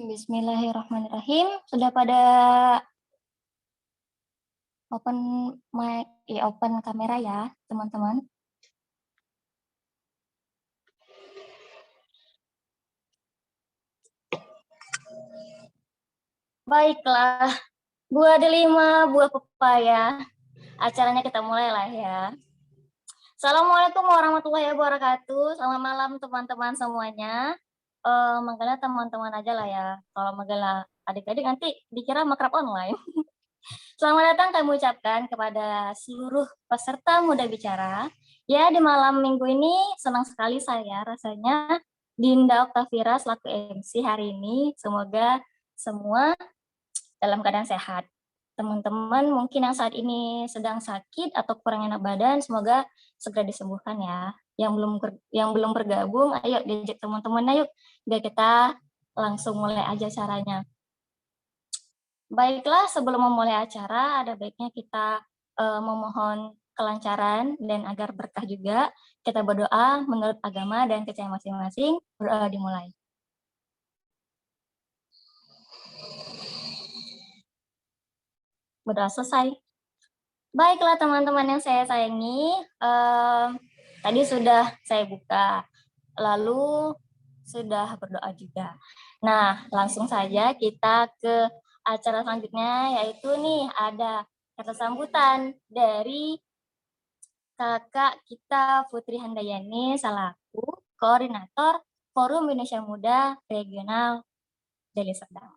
Bismillahirrahmanirrahim. Sudah pada open mic, open kamera ya, teman-teman. Baiklah, buah delima, buah pepaya. Acaranya kita mulai lah ya. Assalamualaikum warahmatullahi wabarakatuh. Selamat malam teman-teman semuanya. Manggilnya teman-teman aja lah ya. Kalau manggilnya adik-adik nanti dikira makrab online. Selamat datang kami ucapkan kepada seluruh peserta Muda Bicara. Ya, di malam minggu ini senang sekali saya rasanya Dinda Oktavira selaku MC hari ini. Semoga semua dalam keadaan sehat. Teman-teman mungkin yang saat ini sedang sakit atau kurang enak badan, semoga segera disembuhkan ya. Yang belum bergabung, ayo diajak teman-teman, ayo biar kita langsung mulai aja caranya. Baiklah, sebelum memulai acara, ada baiknya kita memohon kelancaran dan agar berkah juga. Kita berdoa menurut agama dan kepercayaan masing-masing. Berdoa dimulai. Berdoa selesai. Baiklah teman-teman yang saya sayangi, tadi sudah saya buka, lalu sudah berdoa juga. Nah, langsung saja kita ke acara selanjutnya, yaitu nih ada kata sambutan dari kakak kita Putri Handayani selaku Koordinator Forum Indonesia Muda Regional Deli Serdang.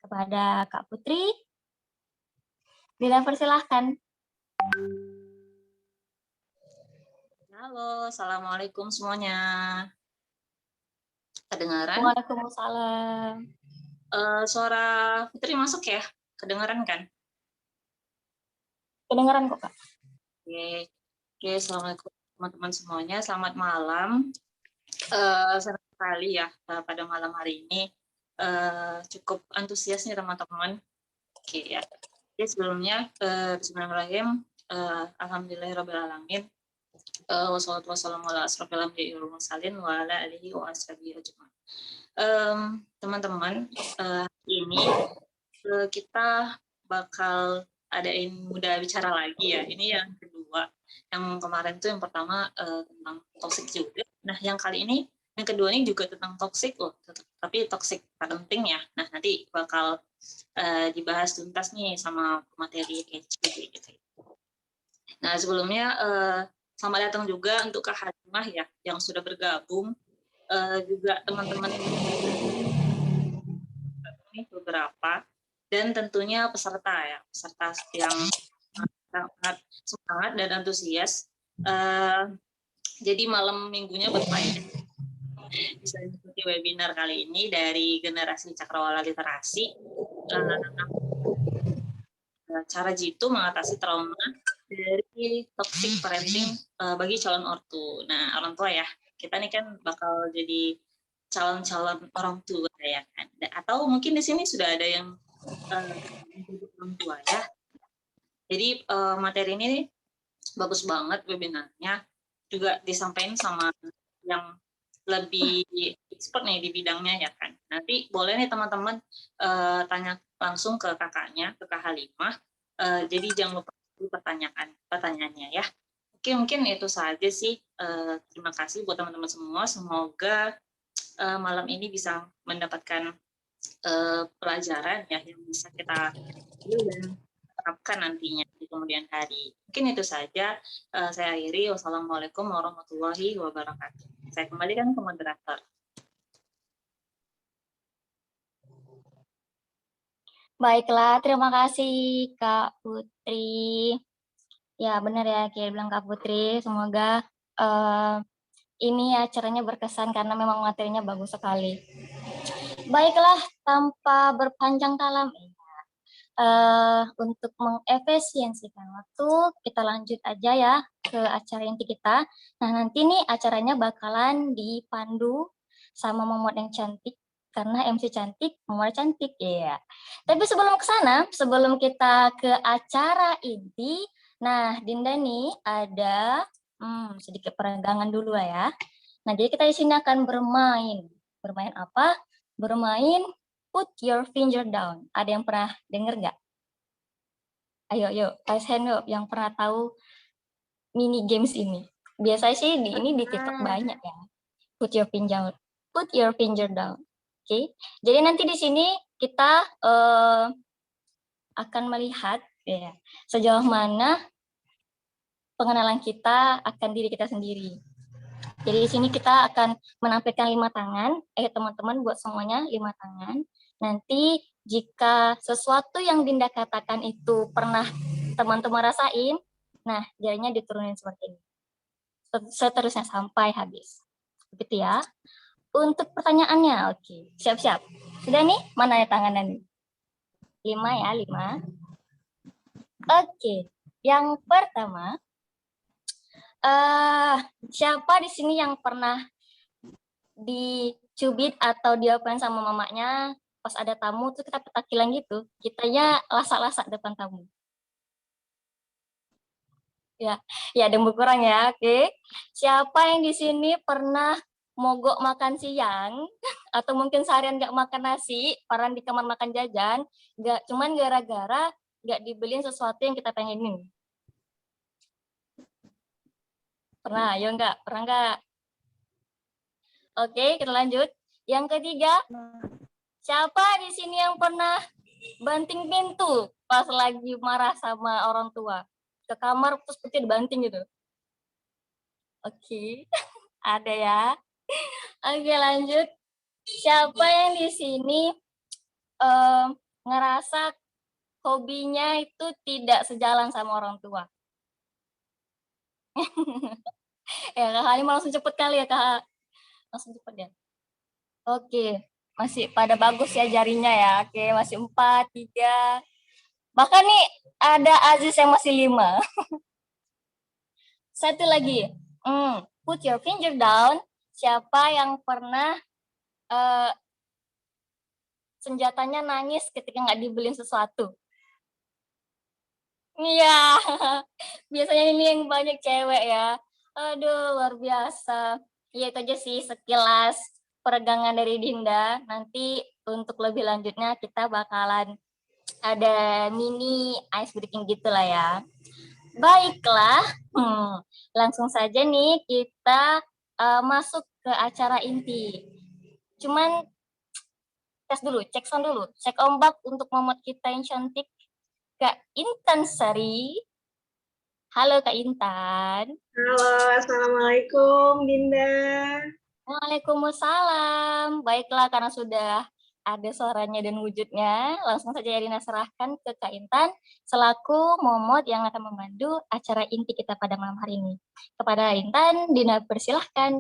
Kepada Kak Putri, dipersilahkan. Halo, Assalamualaikum semuanya. Kedengaran? Waalaikumsalam. Suara Putri masuk ya? Kedengaran kan? Kedengaran kok, Kak. Oke, Assalamualaikum teman-teman semuanya. Selamat malam. Senang sekali ya pada malam hari ini. Cukup antusias nih teman-teman. Oke ya. Jadi sebelumnya, bismillahirrahmanirrahim. Alhamdulillahirrahmanirrahim. Wassalatu wassalamu ala asrofil anbiya'i wal mursalin wa ala alihi wa ashabihi ajmain. Teman-teman, ini kita bakal adain Muda Bicara lagi ya. Ini yang kedua. Yang kemarin tuh yang pertama tentang toxic juga. Nah, yang kali ini yang kedua ini juga tentang toxic loh, tapi toxic parenting ya. Nah, nanti bakal dibahas tuntas nih sama materi HB gitu. Nah, sebelumnya selamat datang juga untuk Kak Halimah ya yang sudah bergabung, juga teman-teman ini beberapa, dan tentunya peserta ya, peserta yang sangat semangat dan antusias. Jadi malam minggunya berfaedah bisa mengikuti webinar kali ini dari Generasi Cakrawala Literasi, cara jitu mengatasi trauma dari toxic parenting bagi calon ortu. Nah, orang tua ya, kita nih kan bakal jadi calon-calon orang tua ya kan. Atau mungkin di sini sudah ada yang orang tua ya. Jadi materi ini bagus banget webinarnya. Juga disampaikan sama yang lebih expert nih di bidangnya ya kan. Nanti boleh nih teman-teman tanya langsung ke kakaknya, ke Kak Halimah. Jadi jangan lupa pertanyaannya ya. Oke, mungkin itu saja sih. Terima kasih buat teman-teman semua. Semoga malam ini bisa mendapatkan pelajaran ya yang bisa kita dan terapkan nantinya di kemudian hari. Mungkin itu saja. Saya akhiri. Wassalamualaikum warahmatullahi wabarakatuh. Saya kembalikan ke moderator. Baiklah, terima kasih Kak Putri. Ya benar ya, kayak bilang Kak Putri. Semoga ini acaranya berkesan karena memang materinya bagus sekali. Baiklah, tanpa berpanjang kalam, untuk mengefisiensikan waktu, kita lanjut aja ya ke acara inti kita. Nah, nanti nih acaranya bakalan dipandu sama Momot yang cantik karena MC cantik, nomor cantik ya. Tapi sebelum ke sana, sebelum kita ke acara inti, nah Dinda nih ada sedikit peregangan dulu lah ya. Nah jadi kita di sini akan bermain. Bermain apa? Bermain put your finger down. Ada yang pernah denger nggak? Ayo, yuk, raise hand yuk, yang pernah tahu mini games ini. Biasanya sih ini di TikTok banyak ya. Put your finger down. Oke. Jadi nanti di sini kita akan melihat ya sejauh mana pengenalan kita akan diri kita sendiri. Jadi di sini kita akan menampilkan 5 tangan. Teman-teman buat semuanya 5 tangan. Nanti jika sesuatu yang Dinda katakan itu pernah teman-teman rasain, nah jarinya diturunin seperti ini. Seterusnya sampai habis. Begitu ya. Untuk pertanyaannya, oke. Siap-siap. Sudah nih? Mana ya tangannya nih? 5 ya, 5. Oke. Yang pertama, siapa di sini yang pernah dicubit atau diapain sama mamanya pas ada tamu tuh kita petakilan gitu. Kitanya lasak-lasak depan tamu. Ya, ya ada yang berkurang ya. Oke. Siapa yang di sini pernah mogok makan siang atau mungkin seharian nggak makan nasi, paran di kamar makan jajan, nggak cuman gara-gara nggak dibeliin sesuatu yang kita pengenin. Pernah, ya nggak? Pernah nggak? Oke, kita lanjut. Yang ketiga, siapa di sini yang pernah banting pintu pas lagi marah sama orang tua? Ke kamar terus putih dibanting gitu. Oke, ada ya. Oke, lanjut. Siapa yang di sini ngerasa hobinya itu tidak sejalan sama orang tua? Ya, Kak Halim langsung cepet kali ya, Kak. Langsung cepet ya. Oke, masih pada bagus ya jarinya ya. Oke, masih 4, 3. Bahkan nih ada Aziz yang masih 5. Satu lagi. Put your finger down. Siapa yang pernah senjatanya nangis ketika nggak dibeliin sesuatu? Iya, biasanya ini yang banyak cewek ya. Aduh, luar biasa. Ya itu aja sih sekilas peregangan dari Dinda. Nanti untuk lebih lanjutnya kita bakalan ada mini ice breaking gitu lah ya. Baiklah, langsung saja nih kita masuk ke acara inti. Cuman tes dulu, cek sound dulu, cek ombak untuk momot kita yang cantik. Kak Intan Sari. Halo Kak Intan. Halo, Assalamualaikum Dinda. Waalaikumsalam. Baiklah, karena sudah ada suaranya dan wujudnya, langsung saja Irina serahkan ke Kak Intan selaku momot yang akan memandu acara inti kita pada malam hari ini. Kepada Intan, Dina persilahkan.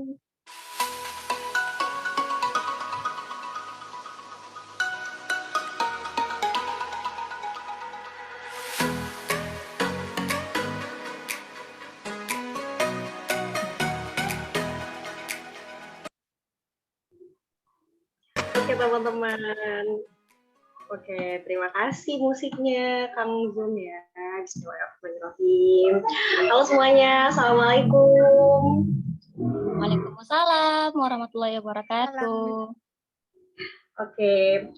Oke teman-teman. Oke, terima kasih musiknya Kang Zoom ya. Bismillahirrahmanirrahim. Halo semuanya, Assalamualaikum. Waalaikumsalam warahmatullahi wabarakatuh. Oke,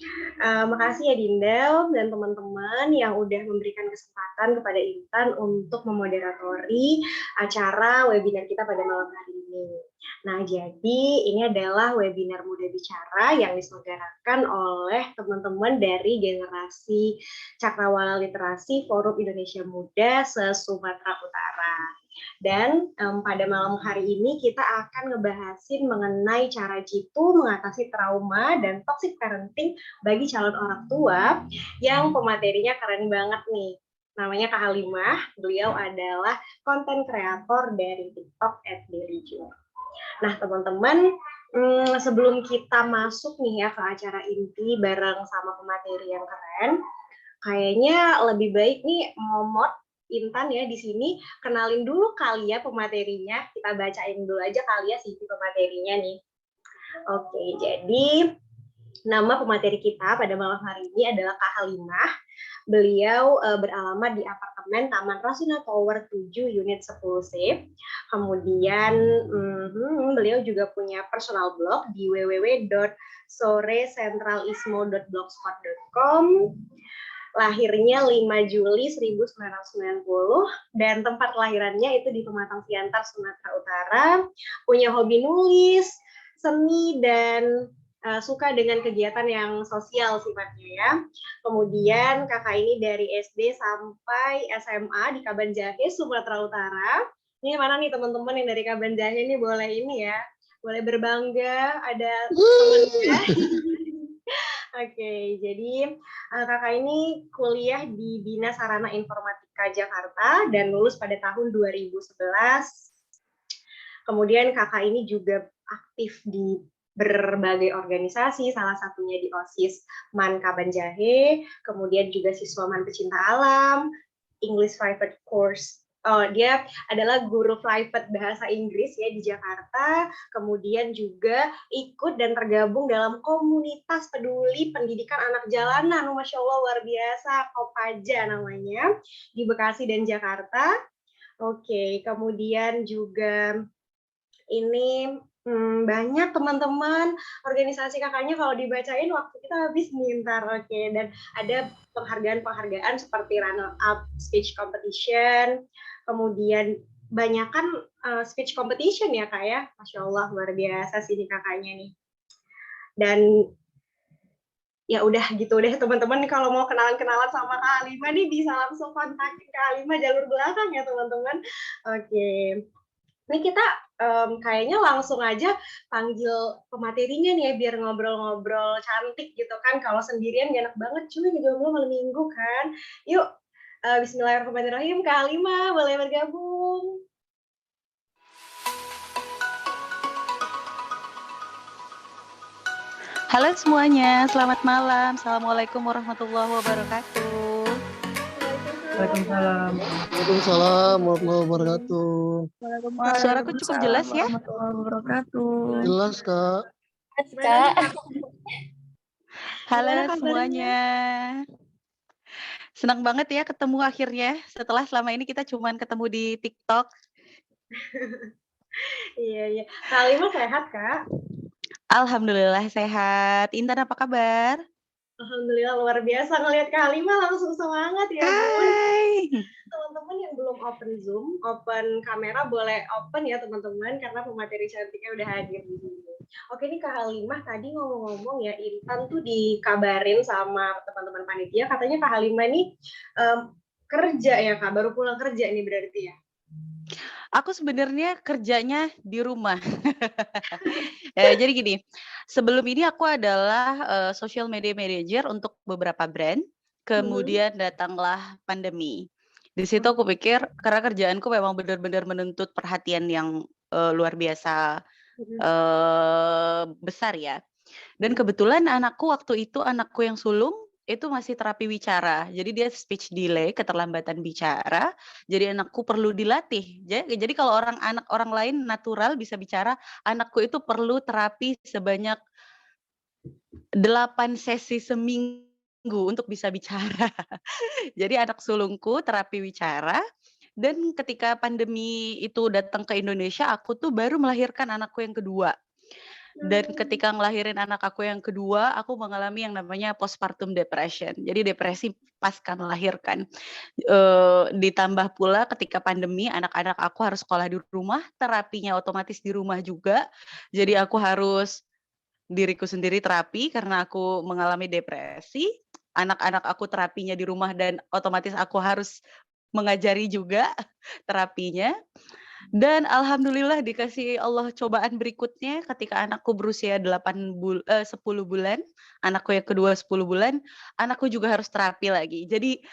makasih ya Dinda dan teman-teman yang udah memberikan kesempatan kepada Intan untuk memoderatori acara webinar kita pada malam hari ini. Nah, jadi ini adalah webinar Muda Bicara yang diselenggarakan oleh teman-teman dari generasi Cakrawala Literasi Forum Indonesia Muda se-Sumatera Utara. Dan pada malam hari ini kita akan ngebahasin mengenai cara jitu mengatasi trauma dan toxic parenting bagi calon orang tua yang pematerinya keren banget nih. Namanya Kak Halimah, beliau adalah konten kreator dari TikTok @dailyjoy. Nah teman-teman, sebelum kita masuk nih ya ke acara inti bareng sama pemateri yang keren, kayaknya lebih baik nih momot Intan ya di sini kenalin dulu kali ya pematerinya. Kita bacain dulu aja kali ya CV pematerinya nih. Oke, jadi Nama pemateri kita pada malam hari ini adalah Kak Halimah. Beliau beralamat di apartemen Taman Rasuna Tower 7 unit 10C. Kemudian beliau juga punya personal blog di www.sorecentralismo.blogspot.com. Lahirnya 5 Juli 1990 dan tempat kelahirannya itu di Pematang Siantar, Sumatera Utara. Punya hobi nulis, seni, dan suka dengan kegiatan yang sosial sifatnya ya. Kemudian kakak ini dari SD sampai SMA di Kabanjahe, Sumatera Utara. Ini mana nih teman-teman yang dari Kabanjahe ini boleh ini ya, boleh berbangga ada temannya. Oke, jadi kakak ini kuliah di Bina Sarana Informatika Jakarta dan lulus pada tahun 2011. Kemudian kakak ini juga aktif di berbagai organisasi, salah satunya di OSIS MAN Kabanjahe, kemudian juga siswa MAN Pecinta Alam, English Private Course. Dia adalah guru private bahasa Inggris ya di Jakarta, kemudian juga ikut dan tergabung dalam komunitas peduli pendidikan anak jalanan, Masya Allah luar biasa, Kopaja namanya, di Bekasi dan Jakarta. Oke, kemudian juga ini banyak teman-teman organisasi kakaknya kalau dibacain waktu kita habis mintar. Oke, dan ada penghargaan-penghargaan seperti runner up speech competition, kemudian banyakan speech competition ya kak ya, Masya Allah luar biasa sih ini kakaknya nih. Dan ya udah gitu deh teman-teman, kalau mau kenalan-kenalan sama Kak Halimah nih bisa langsung kontakin Kak Halimah jalur belakang ya teman-teman. Oke. Ini kita kayaknya langsung aja panggil pematerinya nih ya, biar ngobrol-ngobrol cantik gitu kan. Kalau sendirian gak enak banget, cuy, ngobrol malam minggu kan. Yuk, bismillahirrahmanirrahim, Kak Halimah boleh bergabung. Halo semuanya, selamat malam. Assalamualaikum warahmatullahi wabarakatuh. Waalaikumsalam. Waalaikumsalam warahmatullahi wabarakatuh. Suaraku cukup jelas ya? Jelas, Kak. Kak. Halo semuanya. Senang banget ya ketemu akhirnya. Setelah selama ini kita cuman ketemu di TikTok. Iya. Kak Halimah sehat, Kak? Alhamdulillah sehat. Intan apa kabar? Alhamdulillah luar biasa, ngelihat Kak Halimah langsung semangat ya Bun. Hai. Teman-teman yang belum open Zoom, open kamera boleh open ya teman-teman, karena pemateri cantiknya udah hadir di sini. Oke nih Kak Halimah, tadi ngomong-ngomong ya, Intan tuh dikabarin sama teman-teman panitia, katanya Kak Halimah nih kerja ya Kak, baru pulang kerja nih berarti ya? Aku sebenarnya kerjanya di rumah. Jadi gini, sebelum ini aku adalah social media manager untuk beberapa brand. Kemudian datanglah pandemi. Di situ aku pikir karena kerjaanku memang benar-benar menuntut perhatian yang luar biasa besar ya. Dan kebetulan anakku waktu itu, anakku yang sulung itu masih terapi wicara. Jadi dia speech delay, keterlambatan bicara. Jadi anakku perlu dilatih. Jadi kalau anak orang lain natural bisa bicara, anakku itu perlu terapi sebanyak 8 sesi seminggu untuk bisa bicara. Jadi anak sulungku terapi wicara. Dan ketika pandemi itu datang ke Indonesia, aku tuh baru melahirkan anakku yang kedua. Dan ketika ngelahirin anak aku yang kedua, aku mengalami yang namanya postpartum depression. Jadi depresi pasca melahirkan. Ditambah pula ketika pandemi, anak-anak aku harus sekolah di rumah, terapinya otomatis di rumah juga. Jadi aku harus diriku sendiri terapi karena aku mengalami depresi. Anak-anak aku terapinya di rumah dan otomatis aku harus mengajari juga terapinya. Dan alhamdulillah dikasih Allah cobaan berikutnya ketika anakku berusia 10 bulan, anakku yang kedua 10 bulan, anakku juga harus terapi lagi. Jadi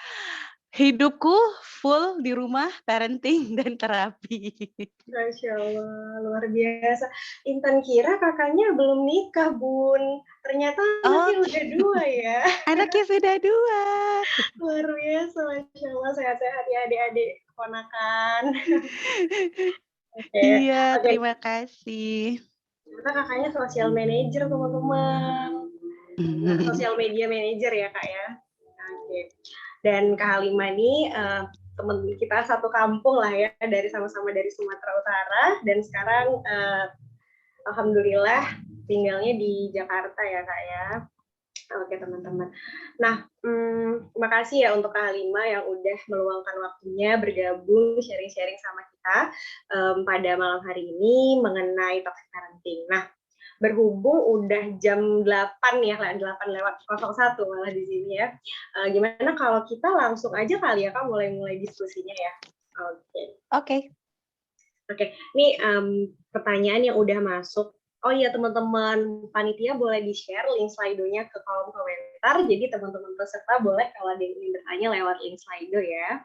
hidupku full di rumah, parenting dan terapi. Masya Allah, luar biasa. Intan kira kakaknya belum nikah, Bun. Ternyata anaknya udah 2 ya. Anaknya sudah 2. Luar biasa, Masya Allah. Sehat-sehat ya adik-adik keponakan. Iya, terima kasih. Ternyata kakaknya sosial manager, teman-teman. Sosial media manager ya Kak ya. Oke. Dan Kak Halimah ini teman kita satu kampung lah ya, dari sama-sama dari Sumatera Utara, dan sekarang alhamdulillah tinggalnya di Jakarta ya Kak ya. Oke teman-teman. Nah, terima kasih ya untuk Kak Halimah yang udah meluangkan waktunya bergabung sharing-sharing sama kita pada malam hari ini mengenai toxic parenting. Nah, berhubung udah jam 8 ya, 8:01 malah di sini ya. Gimana kalau kita langsung aja kali ya Kak mulai diskusinya ya. Oke. Ini pertanyaan yang udah masuk. Oh iya teman-teman panitia boleh di-share link Slido-nya ke kolom komentar. Jadi teman-teman peserta boleh kalau ada yang ingin bertanya lewat link Slido ya.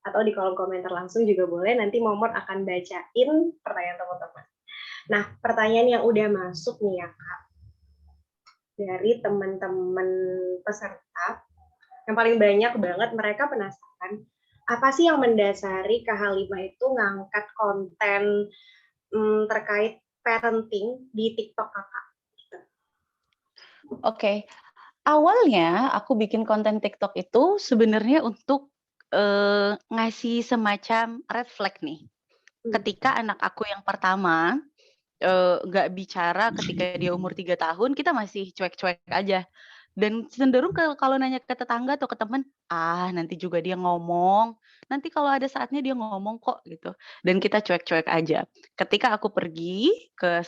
Atau di kolom komentar langsung juga boleh. Nanti Momot akan bacain pertanyaan teman-teman. Nah, pertanyaan yang udah masuk nih ya Kak. Dari teman-teman peserta. Yang paling banyak banget mereka penasaran. Apa sih yang mendasari Kak Halimah itu ngangkat konten terkait parenting di TikTok Kakak? Gitu. Oke. Awalnya aku bikin konten TikTok itu sebenarnya untuk ngasih semacam red flag nih. Ketika anak aku yang pertama nggak bicara ketika dia umur 3 tahun, kita masih cuek-cuek aja. Dan cenderung kalau nanya ke tetangga atau ke teman, nanti juga dia ngomong, nanti kalau ada saatnya dia ngomong kok gitu. Dan kita cuek-cuek aja. Ketika aku pergi ke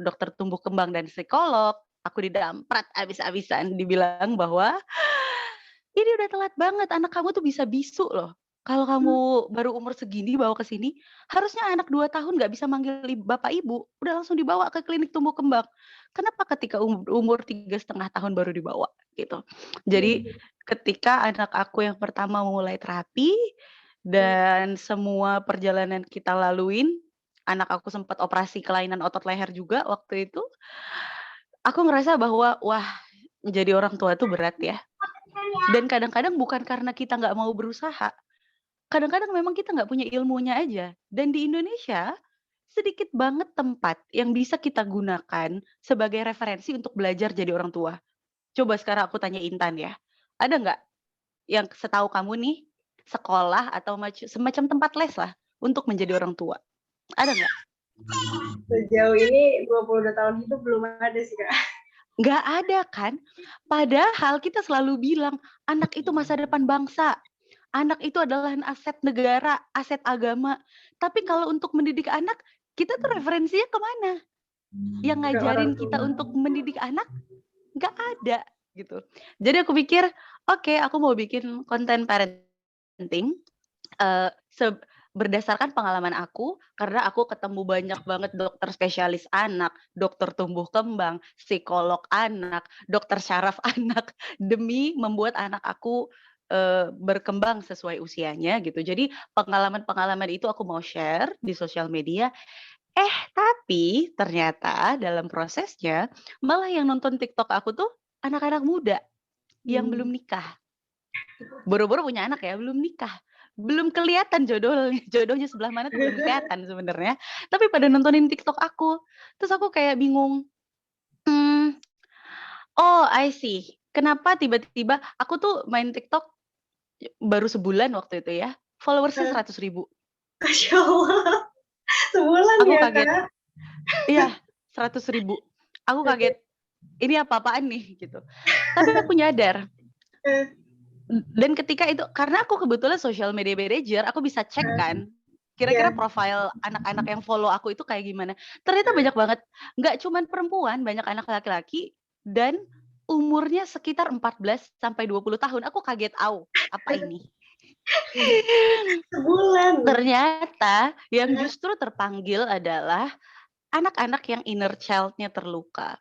dokter tumbuh kembang dan psikolog, aku didamprat abis-abisan, dibilang bahwa ini udah telat banget, anak kamu tuh bisa bisu loh. Kalau kamu baru umur segini bawa ke sini, harusnya anak 2 tahun nggak bisa manggil bapak ibu, udah langsung dibawa ke klinik tumbuh kembang. Kenapa ketika umur 3,5 tahun baru dibawa gitu. Jadi ketika anak aku yang pertama mulai terapi dan semua perjalanan kita laluin, anak aku sempat operasi kelainan otot leher juga waktu itu. Aku ngerasa bahwa wah, jadi orang tua tuh berat ya. Dan kadang-kadang bukan karena kita nggak mau berusaha. Kadang-kadang memang kita nggak punya ilmunya aja. Dan di Indonesia, sedikit banget tempat yang bisa kita gunakan sebagai referensi untuk belajar jadi orang tua. Coba sekarang aku tanya Intan ya. Ada nggak yang setahu kamu nih, sekolah atau semacam tempat les lah untuk menjadi orang tua? Ada nggak? Sejauh ini 22 tahun hidup belum ada sih Kak. Nggak ada kan? Padahal kita selalu bilang, anak itu masa depan bangsa. Anak itu adalah aset negara, aset agama. Tapi kalau untuk mendidik anak, kita tuh referensinya kemana? Yang ngajarin kita untuk mendidik anak, nggak ada gitu. Jadi aku pikir, oke, aku mau bikin konten parenting berdasarkan pengalaman aku, karena aku ketemu banyak banget dokter spesialis anak, dokter tumbuh kembang, psikolog anak, dokter syaraf anak, demi membuat anak aku berkembang sesuai usianya gitu. Jadi pengalaman-pengalaman itu aku mau share di sosial media. Tapi ternyata dalam prosesnya malah yang nonton TikTok aku tuh anak-anak muda yang belum nikah. Boro-boro punya anak ya, belum nikah. Belum kelihatan jodohnya sebelah mana tuh belum kelihatan sebenarnya. Tapi pada nontonin TikTok aku. Terus aku kayak bingung. Oh, I see. Kenapa tiba-tiba aku tuh main TikTok baru sebulan waktu itu ya. Followersnya 100.000. Masya Allah. Sebulan aku ya kaget. Kak? Iya, 100.000. Aku kaget. Ini apa-apaan nih gitu. Tapi aku nyadar. Dan ketika itu, karena aku kebetulan social media manager, aku bisa cek kan. Kira-kira profil anak-anak yang follow aku itu kayak gimana. Ternyata banyak banget. Nggak cuma perempuan, banyak anak laki-laki. Dan umurnya sekitar 14-20 tahun. Aku kaget, apa ini? Sebulan. Ternyata yang justru terpanggil adalah anak-anak yang inner child-nya terluka.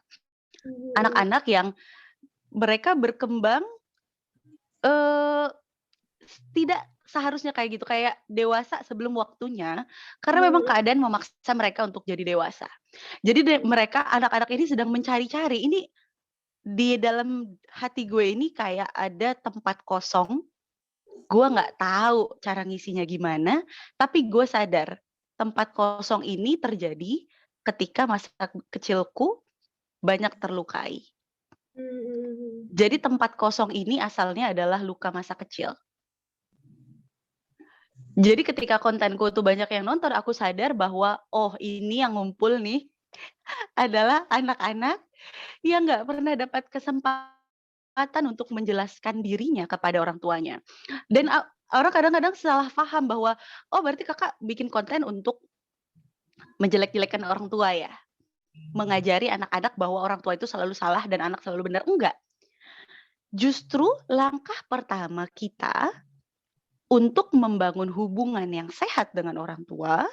Anak-anak yang mereka berkembang tidak seharusnya kayak gitu, kayak dewasa sebelum waktunya, karena memang keadaan memaksa mereka untuk jadi dewasa. Jadi mereka, anak-anak ini sedang mencari-cari, ini di dalam hati gue ini kayak ada tempat kosong, gue nggak tahu cara ngisinya gimana, tapi gue sadar tempat kosong ini terjadi ketika masa kecilku banyak terlukai. Jadi tempat kosong ini asalnya adalah luka masa kecil. Jadi ketika kontenku tuh banyak yang nonton, aku sadar bahwa, oh ini yang ngumpul nih adalah anak-anak yang nggak pernah dapat kesempatan untuk menjelaskan dirinya kepada orang tuanya. Dan orang kadang-kadang salah paham bahwa, oh berarti kakak bikin konten untuk menjelek-jelekan orang tua ya? Mengajari anak-anak bahwa orang tua itu selalu salah dan anak selalu benar. Enggak. Justru langkah pertama kita untuk membangun hubungan yang sehat dengan orang tua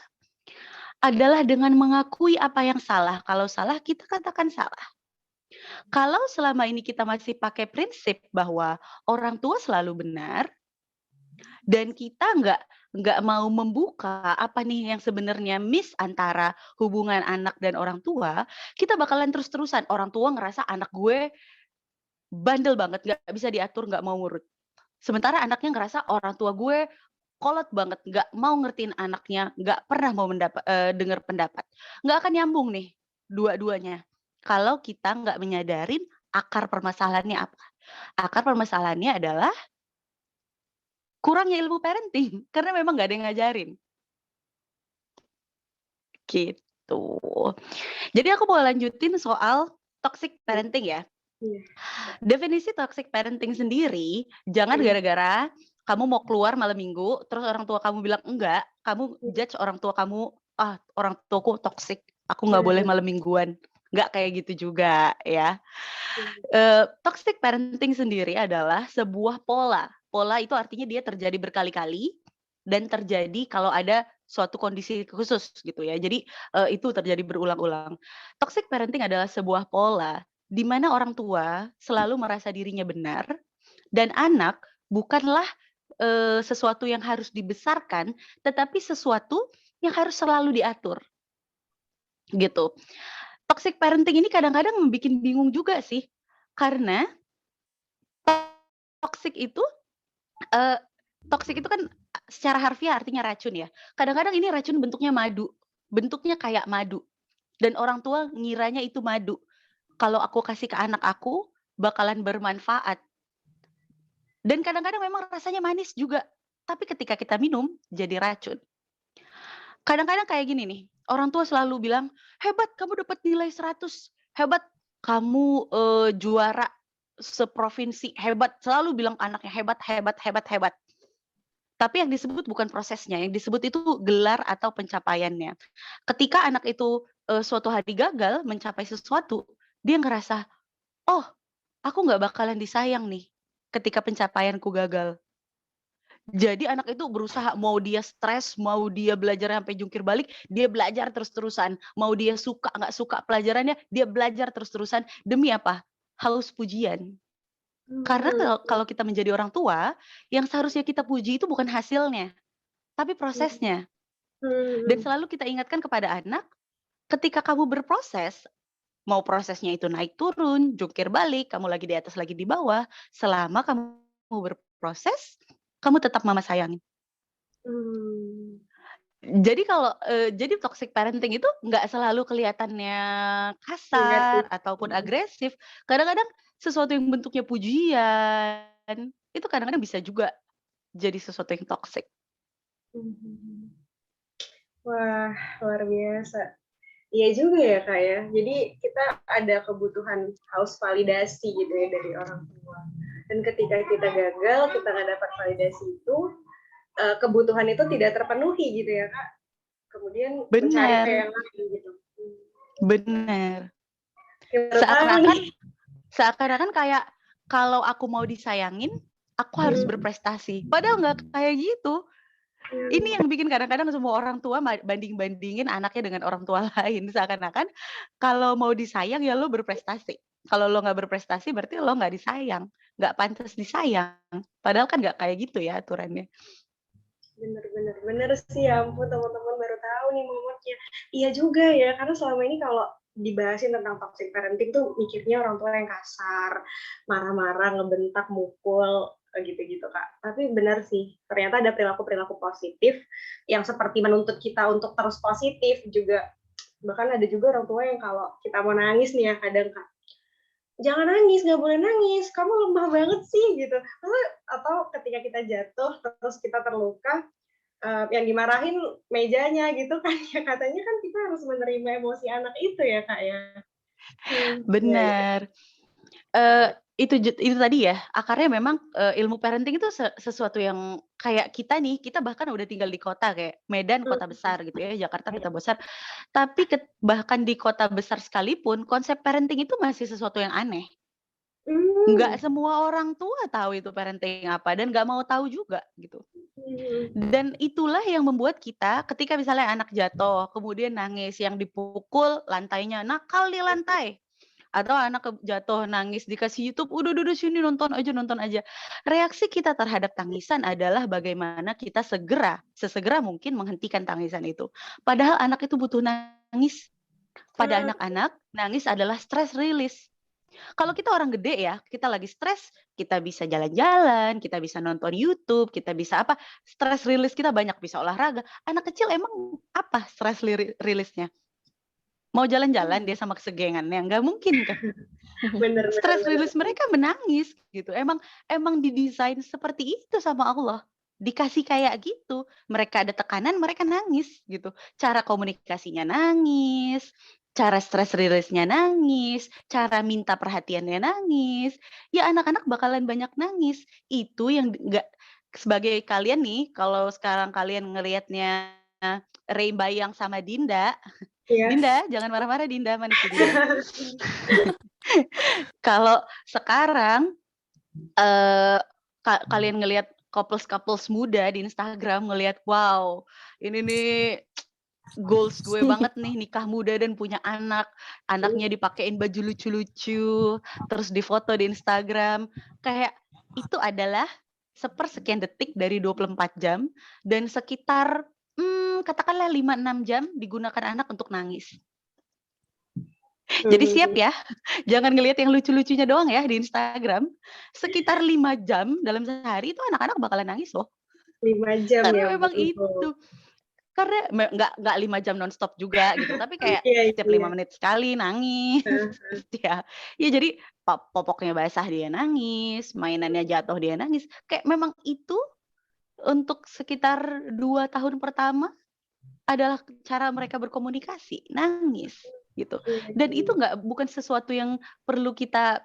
adalah dengan mengakui apa yang salah. Kalau salah, kita katakan salah. Kalau selama ini kita masih pakai prinsip bahwa orang tua selalu benar, dan kita nggak mau membuka apa nih yang sebenarnya miss antara hubungan anak dan orang tua, kita bakalan terus-terusan. Orang tua ngerasa anak gue bandel banget, nggak bisa diatur, nggak mau ngurut. Sementara anaknya ngerasa orang tua gue kolot banget, nggak mau ngertiin anaknya, nggak pernah mau dengar pendapat. Nggak akan nyambung nih dua-duanya. Kalau kita nggak menyadarin akar permasalahannya apa. Akar permasalahannya adalah kurangnya ilmu parenting, karena memang nggak ada yang ngajarin. Gitu. Jadi aku mau lanjutin soal toxic parenting ya. Definisi toxic parenting sendiri, jangan gara-gara kamu mau keluar malam minggu, terus orang tua kamu bilang enggak, kamu judge orang tua kamu, orang tuaku toxic, aku nggak boleh malam mingguan. Nggak kayak gitu juga ya. Toxic parenting sendiri adalah sebuah pola. Pola itu artinya dia terjadi berkali-kali dan terjadi kalau ada suatu kondisi khusus gitu ya. Jadi itu terjadi berulang-ulang. Toxic parenting adalah sebuah pola di mana orang tua selalu merasa dirinya benar dan anak bukanlah sesuatu yang harus dibesarkan, tetapi sesuatu yang harus selalu diatur. Gitu. Toxic parenting ini kadang-kadang membuat bingung juga sih. Karena toxic itu kan secara harfiah artinya racun ya. Kadang-kadang ini racun bentuknya madu. Bentuknya kayak madu. Dan orang tua ngiranya itu madu. Kalau aku kasih ke anak aku, bakalan bermanfaat. Dan kadang-kadang memang rasanya manis juga. Tapi ketika kita minum, jadi racun. Kadang-kadang kayak gini nih, orang tua selalu bilang, hebat kamu dapat nilai 100, hebat kamu juara seprovinsi, hebat. Selalu bilang anaknya hebat, hebat, hebat, hebat. Tapi yang disebut bukan prosesnya, yang disebut itu gelar atau pencapaiannya. Ketika anak itu suatu hari gagal mencapai sesuatu, dia ngerasa, oh aku nggak bakalan disayang nih ketika pencapaianku gagal. Jadi anak itu berusaha, mau dia stres, mau dia belajar sampai jungkir balik, dia belajar terus-terusan. Mau dia suka nggak suka pelajarannya, dia belajar terus-terusan. Demi apa? Haus pujian. Karena kalau kita menjadi orang tua, yang seharusnya kita puji itu bukan hasilnya, tapi prosesnya. Dan selalu kita ingatkan kepada anak, ketika kamu berproses, mau prosesnya itu naik turun, jungkir balik, kamu lagi di atas, lagi di bawah, selama kamu berproses, kamu tetap mama sayangin. Jadi jadi toxic parenting itu nggak selalu kelihatannya kasar ataupun agresif. Kadang-kadang sesuatu yang bentuknya pujian, itu kadang-kadang bisa juga jadi sesuatu yang toxic. Wah, luar biasa. Iya juga ya Kak ya. Jadi kita ada kebutuhan haus validasi gitu ya dari orang tua. Dan ketika kita gagal, kita nggak dapat validasi itu, kebutuhan itu tidak terpenuhi gitu ya Kak. Kemudian mencari ke yang lain gitu. Benar. Seakan-akan kayak kalau aku mau disayangin, aku harus berprestasi. Padahal nggak kayak gitu. Ini yang bikin kadang-kadang semua orang tua banding-bandingin anaknya dengan orang tua lain. Seakan-akan kalau mau disayang ya lo berprestasi. Kalau lo nggak berprestasi berarti lo nggak disayang. Nggak pantas disayang. Padahal kan nggak kayak gitu ya aturannya. Bener sih, ya ampun teman-teman baru tahu nih momotnya. Iya juga ya, karena selama ini kalau dibahasin tentang toxic parenting tuh mikirnya orang tua yang kasar, marah-marah, ngebentak, mukul, gitu-gitu Kak. Tapi benar sih, ternyata ada perilaku-perilaku positif yang seperti menuntut kita untuk terus positif juga. Bahkan ada juga orang tua yang kalau kita mau nangis nih ya kadang Kak, jangan nangis, nggak boleh nangis, kamu lemah banget sih gitu. Atau ketika kita jatuh terus kita terluka, yang dimarahin mejanya gitu kan ya, katanya kan kita harus menerima emosi anak itu ya Kak ya. Iya, iya. Benar. Itu tadi ya, akarnya memang, ilmu parenting itu sesuatu yang kayak kita nih, kita bahkan udah tinggal di kota kayak Medan kota besar gitu ya, Jakarta kota besar, tapi bahkan di kota besar sekalipun, konsep parenting itu masih sesuatu yang aneh. Nggak semua orang tua tahu itu parenting apa dan nggak mau tahu juga gitu. Dan itulah yang membuat kita ketika misalnya anak jatuh, kemudian nangis, yang dipukul lantainya, nakal di lantai. Atau anak jatuh nangis dikasih YouTube, udah sini nonton aja. Reaksi kita terhadap tangisan adalah bagaimana kita sesegera mungkin menghentikan tangisan itu. Padahal anak itu butuh nangis. Pada anak-anak, nangis adalah stress release. Kalau kita orang gede ya, kita lagi stres, kita bisa jalan-jalan, kita bisa nonton YouTube, kita bisa apa, stress release kita banyak, bisa olahraga. Anak kecil emang apa stress release-nya? Mau jalan-jalan dia sama kesegengannya? Nggak mungkin kan? Bener. Stress release mereka menangis gitu. Emang didesain seperti itu sama Allah. Dikasih kayak gitu, mereka ada tekanan, mereka nangis gitu. Cara komunikasinya nangis, cara stress release-nya nangis, cara minta perhatiannya nangis. Ya anak-anak bakalan banyak nangis. Itu yang nggak, sebagai kalian nih, kalau sekarang kalian ngelihatnya Ray Bayang sama Dinda, Iya. Dinda jangan marah-marah Dinda, mana si Dinda? Kalau sekarang kalian ngelihat couples muda di Instagram, ngelihat, wow, ini nih goals gue banget nih, nikah muda dan punya anak, anaknya dipakein baju lucu-lucu, terus difoto di Instagram, kayak itu adalah sepersekian detik dari 24 jam dan sekitar katakanlah 5-6 jam digunakan anak untuk nangis. Jadi siap ya, jangan ngelihat yang lucu-lucunya doang ya di Instagram. Sekitar 5 jam dalam sehari itu anak-anak bakalan nangis loh. 5 jam Karena ya memang untuk itu. Karena nggak 5 jam nonstop juga gitu, tapi kayak Iya, setiap iya. 5 menit sekali nangis. Ya, ya jadi popoknya basah dia nangis, mainannya jatuh dia nangis. Kayak memang itu untuk sekitar 2 tahun pertama adalah cara mereka berkomunikasi, nangis gitu. Dan itu bukan sesuatu yang perlu kita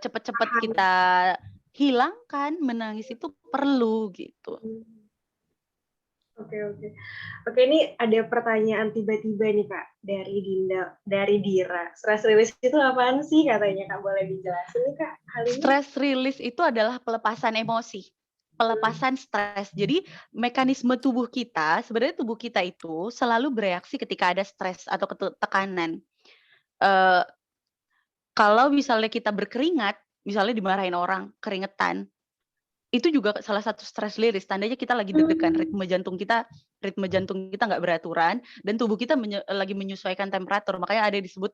cepet-cepet kita hilangkan, menangis itu perlu gitu. Oke, ini ada pertanyaan tiba-tiba nih Kak dari Dira. Stress release itu apaan sih katanya Kak? Boleh dijelasin nih Kak hal ini? Stress release itu adalah pelepasan emosi, pelepasan stres. Jadi mekanisme tubuh kita, sebenarnya tubuh kita itu selalu bereaksi ketika ada stres atau tekanan. Kalau misalnya kita berkeringat, misalnya dimarahin orang, keringetan, itu juga salah satu stress release, tandanya kita lagi deg-degan, ritme jantung kita nggak beraturan dan tubuh kita lagi menyesuaikan temperatur, makanya ada disebut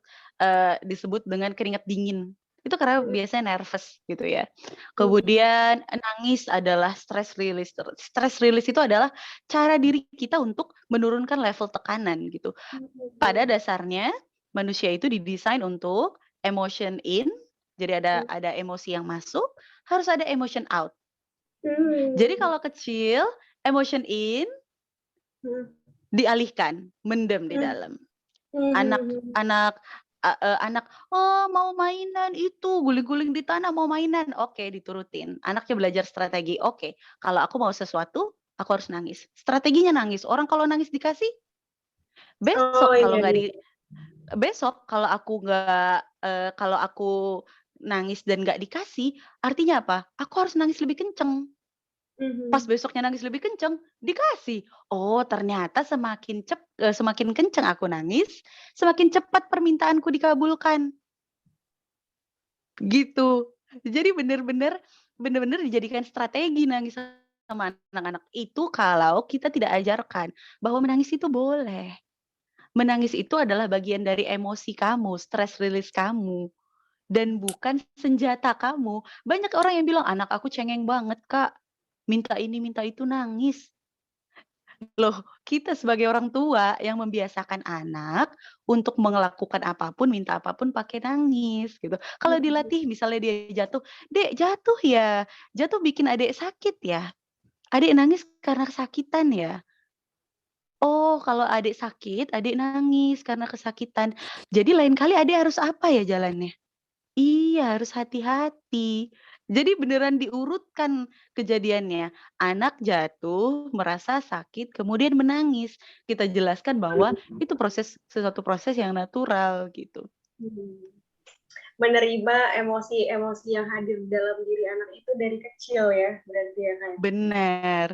dengan keringat dingin. Itu karena biasanya nervous gitu ya. Kemudian nangis adalah stress release. Stress release itu adalah cara diri kita untuk menurunkan level tekanan gitu. Pada dasarnya manusia itu didesain untuk emotion in, jadi ada emosi yang masuk, harus ada emotion out. Jadi kalau kecil, emotion in, dialihkan, mendem di dalam. Anak, oh mau mainan itu, guling-guling di tanah mau mainan, oke diturutin. Anaknya belajar strategi, oke kalau aku mau sesuatu, aku harus nangis. Strateginya nangis, orang kalau nangis dikasih, besok kalau aku nangis dan nggak dikasih, artinya apa? Aku harus nangis lebih kenceng. Pas besoknya nangis lebih kenceng, dikasih. Oh ternyata semakin kenceng aku nangis, semakin cepat permintaanku dikabulkan. Gitu. Jadi bener-bener dijadikan strategi nangis sama anak-anak itu kalau kita tidak ajarkan bahwa menangis itu boleh. Menangis itu adalah bagian dari emosi kamu, stress release kamu, dan bukan senjata kamu. Banyak orang yang bilang, anak aku cengeng banget, Kak. Minta ini, minta itu, nangis. Loh, kita sebagai orang tua yang membiasakan anak untuk melakukan apapun, minta apapun pakai nangis gitu. Kalau dilatih misalnya dia jatuh, "Dek jatuh ya? Jatuh bikin adek sakit ya? Adek nangis karena kesakitan ya? Oh, kalau adek sakit, adek nangis karena kesakitan. Jadi lain kali adek harus apa ya jalannya?" Iya, harus hati-hati. Jadi beneran diurutkan kejadiannya. Anak jatuh, merasa sakit, kemudian menangis. Kita jelaskan bahwa itu sesuatu proses yang natural gitu. Menerima emosi-emosi yang hadir dalam diri anak itu dari kecil ya, berarti ya kan? Benar.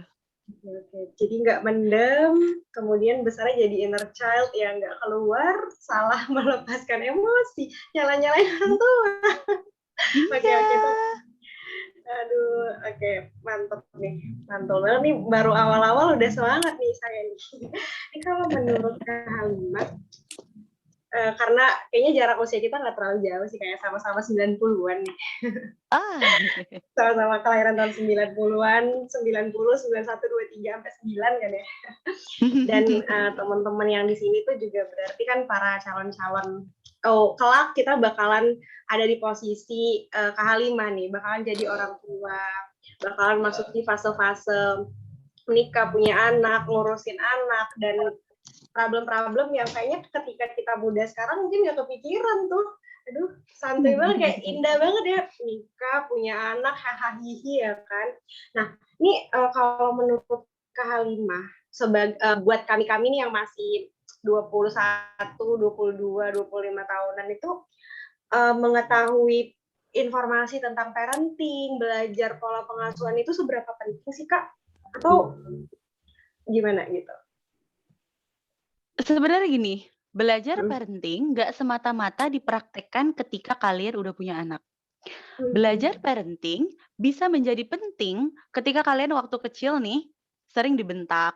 Oke. Jadi nggak mendem, kemudian besarnya jadi inner child yang nggak keluar, salah melepaskan emosi, nyala-nyalain orang tua. Oke, Iya. itu aduh, oke, mantap nih, mantul banget nih, baru awal-awal udah semangat nih saya nih. Ini kalau menurut Kak Halimah, karena kayaknya jarak usia kita nggak terlalu jauh sih, kayak sama-sama 90-an nih. Ah. Sama-sama kelahiran tahun 90-an, 90, 91, 23, sampai 9 kan ya. Dan teman-teman yang di sini tuh juga berarti kan para calon-calon, kelak kita bakalan ada di posisi Kak Halimah nih, bakalan jadi orang tua, bakalan masuk di fase-fase menikah, punya anak, ngurusin anak, dan problem-problem yang kayaknya ketika kita muda sekarang mungkin nggak kepikiran tuh. Aduh, santai banget, kayak indah banget ya, nikah, punya anak, hahaha ya kan. Nah, ini kalau menurut Kak Halimah, buat kami-kami nih yang masih 21, 22, 25 tahunan itu mengetahui informasi tentang parenting, belajar pola pengasuhan itu seberapa penting sih Kak? Atau gimana gitu? Sebenarnya gini, belajar parenting nggak semata-mata dipraktekkan ketika kalian udah punya anak. Belajar parenting bisa menjadi penting ketika kalian waktu kecil nih sering dibentak,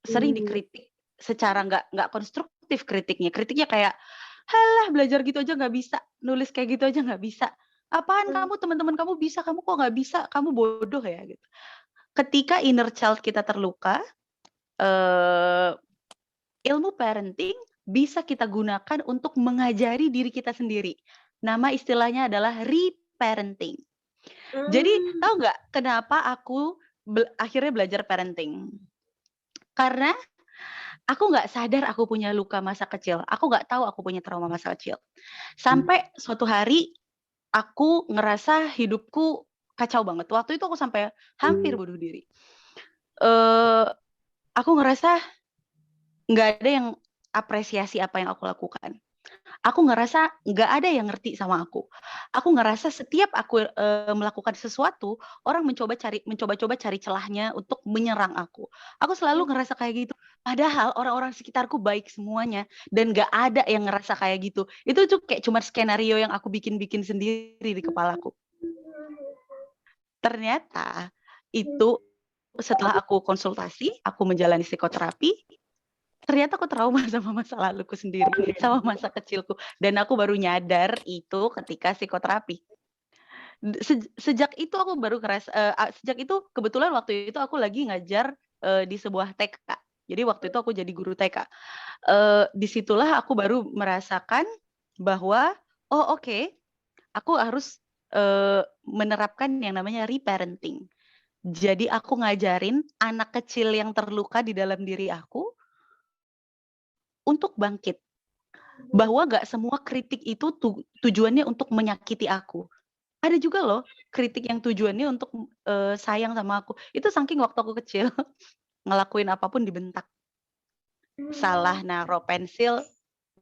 sering dikritik secara nggak konstruktif kritiknya. Kritiknya kayak, halah belajar gitu aja nggak bisa, nulis kayak gitu aja nggak bisa. Apaan kamu, teman-teman kamu bisa, kamu kok nggak bisa, kamu bodoh ya gitu. Ketika inner child kita terluka, ilmu parenting bisa kita gunakan untuk mengajari diri kita sendiri. Nama istilahnya adalah reparenting. Jadi tahu nggak kenapa aku akhirnya belajar parenting? Karena aku nggak sadar aku punya luka masa kecil. Aku nggak tahu aku punya trauma masa kecil. Sampai suatu hari aku ngerasa hidupku kacau banget. Waktu itu aku sampai hampir bunuh diri. Aku ngerasa nggak ada yang apresiasi apa yang aku lakukan. Aku ngerasa nggak ada yang ngerti sama aku. Aku ngerasa setiap aku melakukan sesuatu, orang mencoba-coba cari celahnya untuk menyerang aku. Aku selalu ngerasa kayak gitu. Padahal orang-orang sekitarku baik semuanya dan nggak ada yang ngerasa kayak gitu. Itu tuh kayak cuma skenario yang aku bikin-bikin sendiri di kepalaku. Ternyata itu setelah aku konsultasi, aku menjalani psikoterapi, ternyata aku trauma sama masa laluku sendiri, sama masa kecilku. Dan aku baru nyadar itu ketika psikoterapi. Sejak itu aku baru sejak itu kebetulan waktu itu aku lagi ngajar di sebuah TK. Jadi waktu itu aku jadi guru TK. Disitulah aku baru merasakan bahwa, oh oke, aku harus menerapkan yang namanya reparenting. Jadi aku ngajarin anak kecil yang terluka di dalam diri aku untuk bangkit. Bahwa nggak semua kritik itu tujuannya untuk menyakiti aku. Ada juga loh kritik yang tujuannya untuk sayang sama aku. Itu saking waktu aku kecil ngelakuin apapun dibentak. Salah naro pensil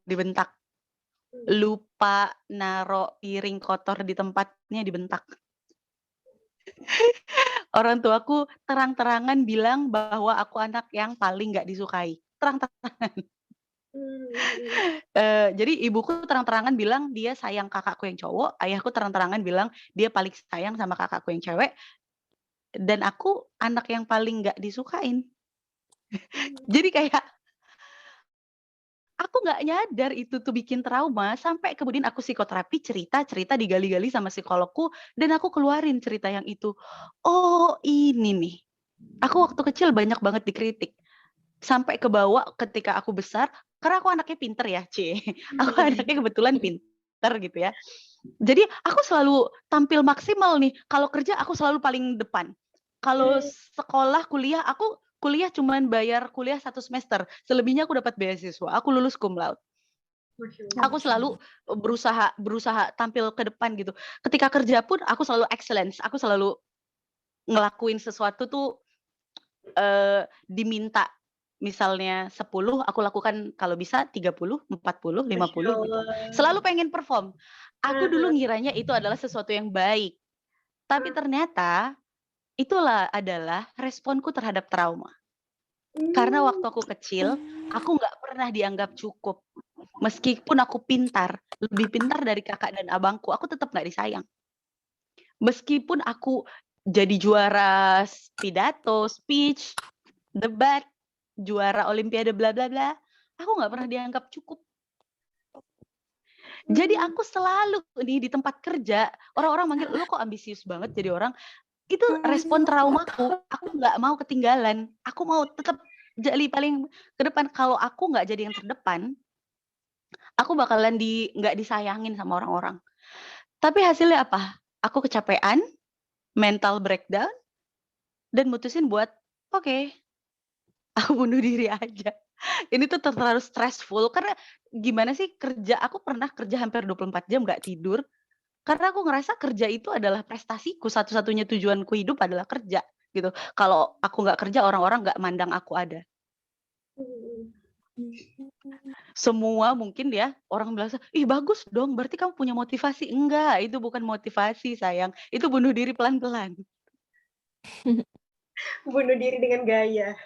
dibentak. Lupa naro piring kotor di tempatnya dibentak. Orang tuaku terang-terangan bilang bahwa aku anak yang paling nggak disukai. Terang-terangan. Jadi ibuku terang-terangan bilang dia sayang kakakku yang cowok, ayahku terang-terangan bilang dia paling sayang sama kakakku yang cewek, dan aku anak yang paling nggak disukain. Jadi kayak aku nggak nyadar itu tuh bikin trauma sampai kemudian aku psikoterapi cerita digali-gali sama psikologku dan aku keluarin cerita yang itu. Oh ini nih, Aku waktu kecil banyak banget dikritik. Sampai kebawa ketika aku besar, karena aku anaknya pinter ya, Aku anaknya kebetulan pinter gitu ya. Jadi aku selalu tampil maksimal nih. Kalau kerja aku selalu paling depan. Kalau sekolah, kuliah, aku kuliah cuman bayar kuliah 1 semester. Selebihnya aku dapat beasiswa. Aku lulus cum laude. Masya Allah. Aku selalu berusaha tampil ke depan gitu. Ketika kerja pun aku selalu excellence. Aku selalu ngelakuin sesuatu tuh diminta misalnya 10, aku lakukan kalau bisa 30, 40, Masya 50 gitu. Allah. Selalu pengen perform. Aku dulu Heeh. ngiranya itu adalah sesuatu yang baik. Tapi ternyata itulah adalah responku terhadap trauma. Karena waktu aku kecil, aku nggak pernah dianggap cukup. Meskipun aku pintar, lebih pintar dari kakak dan abangku, aku tetap nggak disayang. Meskipun aku jadi juara pidato, speech, debat, juara olimpiade bla bla bla, aku nggak pernah dianggap cukup. Jadi aku selalu nih di tempat kerja, orang-orang manggil, "Lu kok ambisius banget jadi orang?" Itu respon traumaku, aku nggak mau ketinggalan, aku mau tetap jadi paling ke depan. Kalau aku nggak jadi yang terdepan, aku bakalan nggak disayangin sama orang-orang. Tapi hasilnya apa? Aku kecapean, mental breakdown, dan mutusin buat, oke, aku bunuh diri aja. Ini tuh terlalu stressful karena gimana sih kerja, aku pernah kerja hampir 24 jam nggak tidur, karena aku ngerasa kerja itu adalah prestasiku, satu-satunya tujuanku hidup adalah kerja, gitu. Kalau aku nggak kerja, orang-orang nggak mandang aku ada. Semua mungkin ya, orang bilang, "Ih bagus dong, berarti kamu punya motivasi." Enggak, itu bukan motivasi sayang, itu bunuh diri pelan-pelan. Bunuh diri dengan gaya.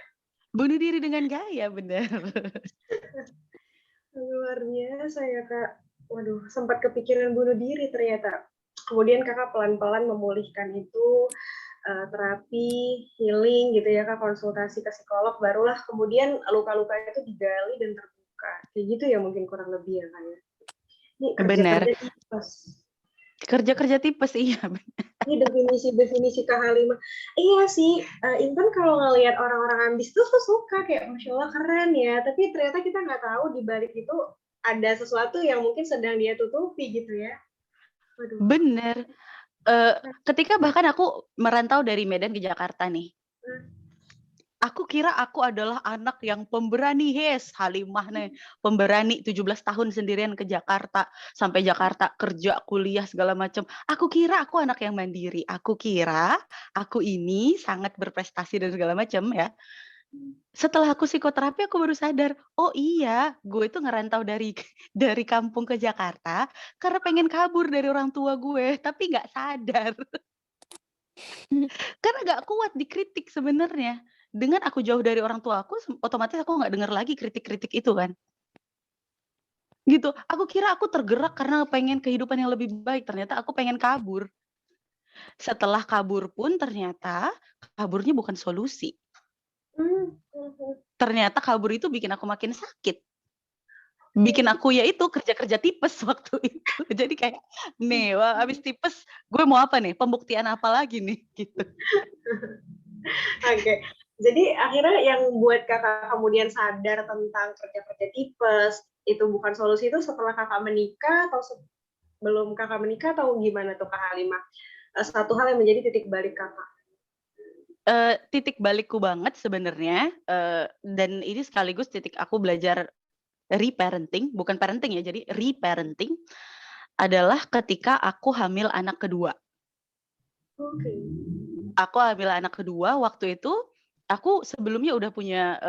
Bunuh diri dengan gaya, bener. Luar biasa ya Kak. Waduh, sempat kepikiran bunuh diri ternyata. Kemudian Kakak pelan-pelan memulihkan itu, terapi, healing gitu ya Kak, konsultasi ke psikolog, barulah kemudian luka-luka itu digali dan terbuka. Kayak gitu ya mungkin kurang lebih ya Kak ya. Ini Bener. kerja-kerja tipes. Kerja-kerja tipes, iya. Ini definisi Kak Halimah. Iya sih, Intan kalau ngelihat orang-orang ambis tuh suka kayak Masya Allah keren ya. Tapi ternyata kita nggak tahu di balik itu ada sesuatu yang mungkin sedang dia tutupi gitu ya. Waduh. Bener. Ketika bahkan aku merantau dari Medan ke Jakarta nih. Aku kira aku adalah anak yang pemberani, Halimah nih, pemberani 17 tahun sendirian ke Jakarta, sampai Jakarta kerja, kuliah segala macam. Aku kira aku anak yang mandiri. Aku kira aku ini sangat berprestasi dan segala macam ya. Setelah aku psikoterapi aku baru sadar, oh iya, gue itu ngerantau dari kampung ke Jakarta karena pengen kabur dari orang tua gue, tapi nggak sadar. Karena nggak kuat dikritik sebenarnya. Dengan aku jauh dari orang tua aku, otomatis aku nggak dengar lagi kritik-kritik itu kan. Gitu. Aku kira aku tergerak karena pengen kehidupan yang lebih baik, ternyata aku pengen kabur. Setelah kabur pun ternyata kaburnya bukan solusi. Ternyata kabur itu bikin aku makin sakit. Bikin aku ya itu kerja-kerja tipes waktu itu. Jadi kayak, nih, wah, abis tipes, gue mau apa nih? Pembuktian apa lagi nih? Gitu. Oke. Jadi akhirnya yang buat Kakak kemudian sadar tentang kerja-kerja tipes, itu bukan solusi itu setelah Kakak menikah atau sebelum Kakak menikah atau gimana tuh Kak Halimah? Satu hal yang menjadi titik balik Kakak. Titik balikku banget sebenarnya, dan ini sekaligus titik aku belajar reparenting, bukan parenting ya, jadi reparenting adalah ketika aku hamil anak kedua. Oke. Aku hamil anak kedua, waktu itu aku sebelumnya udah punya,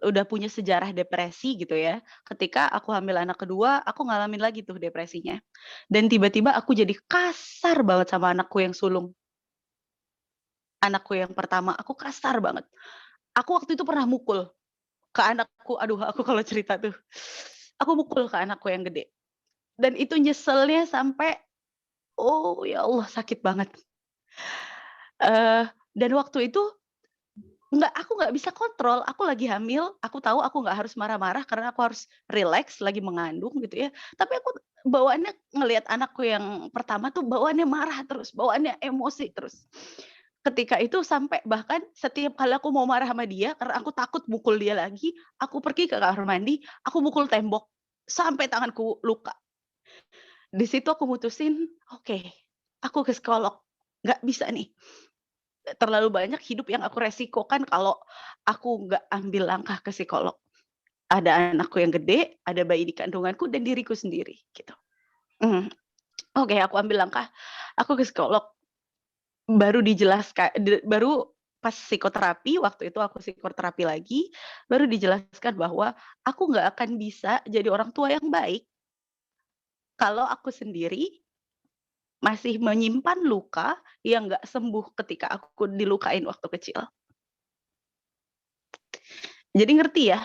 udah punya sejarah depresi gitu ya. Ketika aku hamil anak kedua, aku ngalamin lagi tuh depresinya. Dan tiba-tiba aku jadi kasar banget sama anakku yang sulung. Anakku yang pertama, aku kasar banget. Aku waktu itu pernah mukul ke anakku, aduh aku kalau cerita tuh, aku mukul ke anakku yang gede. Dan itu nyeselnya sampai, oh ya Allah sakit banget. Dan waktu itu aku nggak bisa kontrol, aku lagi hamil, aku tahu aku nggak harus marah-marah karena aku harus rileks lagi mengandung gitu ya. Tapi aku bawaannya ngelihat anakku yang pertama tuh bawaannya marah terus, bawaannya emosi terus. ketika itu sampai bahkan setiap kali aku mau marah sama dia karena aku takut mukul dia lagi, aku pergi ke kamar mandi, aku mukul tembok sampai tanganku luka. Di situ aku mutusin, oke, aku ke psikolog. Nggak bisa nih. Terlalu banyak hidup yang aku resikokan kalau aku nggak ambil langkah ke psikolog. Ada anakku yang gede, ada bayi di kandunganku dan diriku sendiri gitu. Oke, aku ambil langkah, aku ke psikolog. Baru dijelaskan, baru pas psikoterapi, waktu itu aku psikoterapi lagi, baru dijelaskan bahwa aku nggak akan bisa jadi orang tua yang baik kalau aku sendiri masih menyimpan luka yang nggak sembuh ketika aku dilukain waktu kecil. Jadi ngerti ya,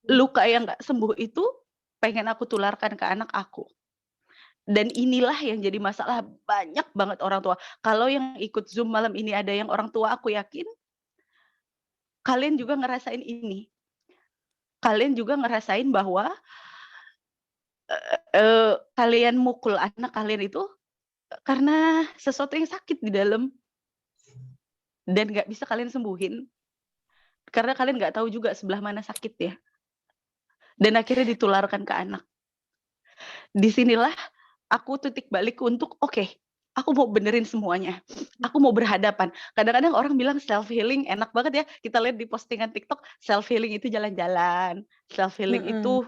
luka yang nggak sembuh itu pengen aku tularkan ke anak aku. Dan inilah yang jadi masalah banyak banget orang tua. Kalau yang ikut Zoom malam ini ada yang orang tua, aku yakin kalian juga ngerasain ini. Kalian juga ngerasain bahwa kalian mukul anak kalian itu karena sesuatu yang sakit di dalam dan nggak bisa kalian sembuhin. Karena kalian nggak tahu juga sebelah mana sakitnya. Dan akhirnya ditularkan ke anak. Disinilah aku titik balik untuk oke, aku mau benerin semuanya. Aku mau berhadapan. Kadang-kadang orang bilang self healing enak banget ya. Kita lihat di postingan TikTok, self healing itu jalan-jalan, self healing itu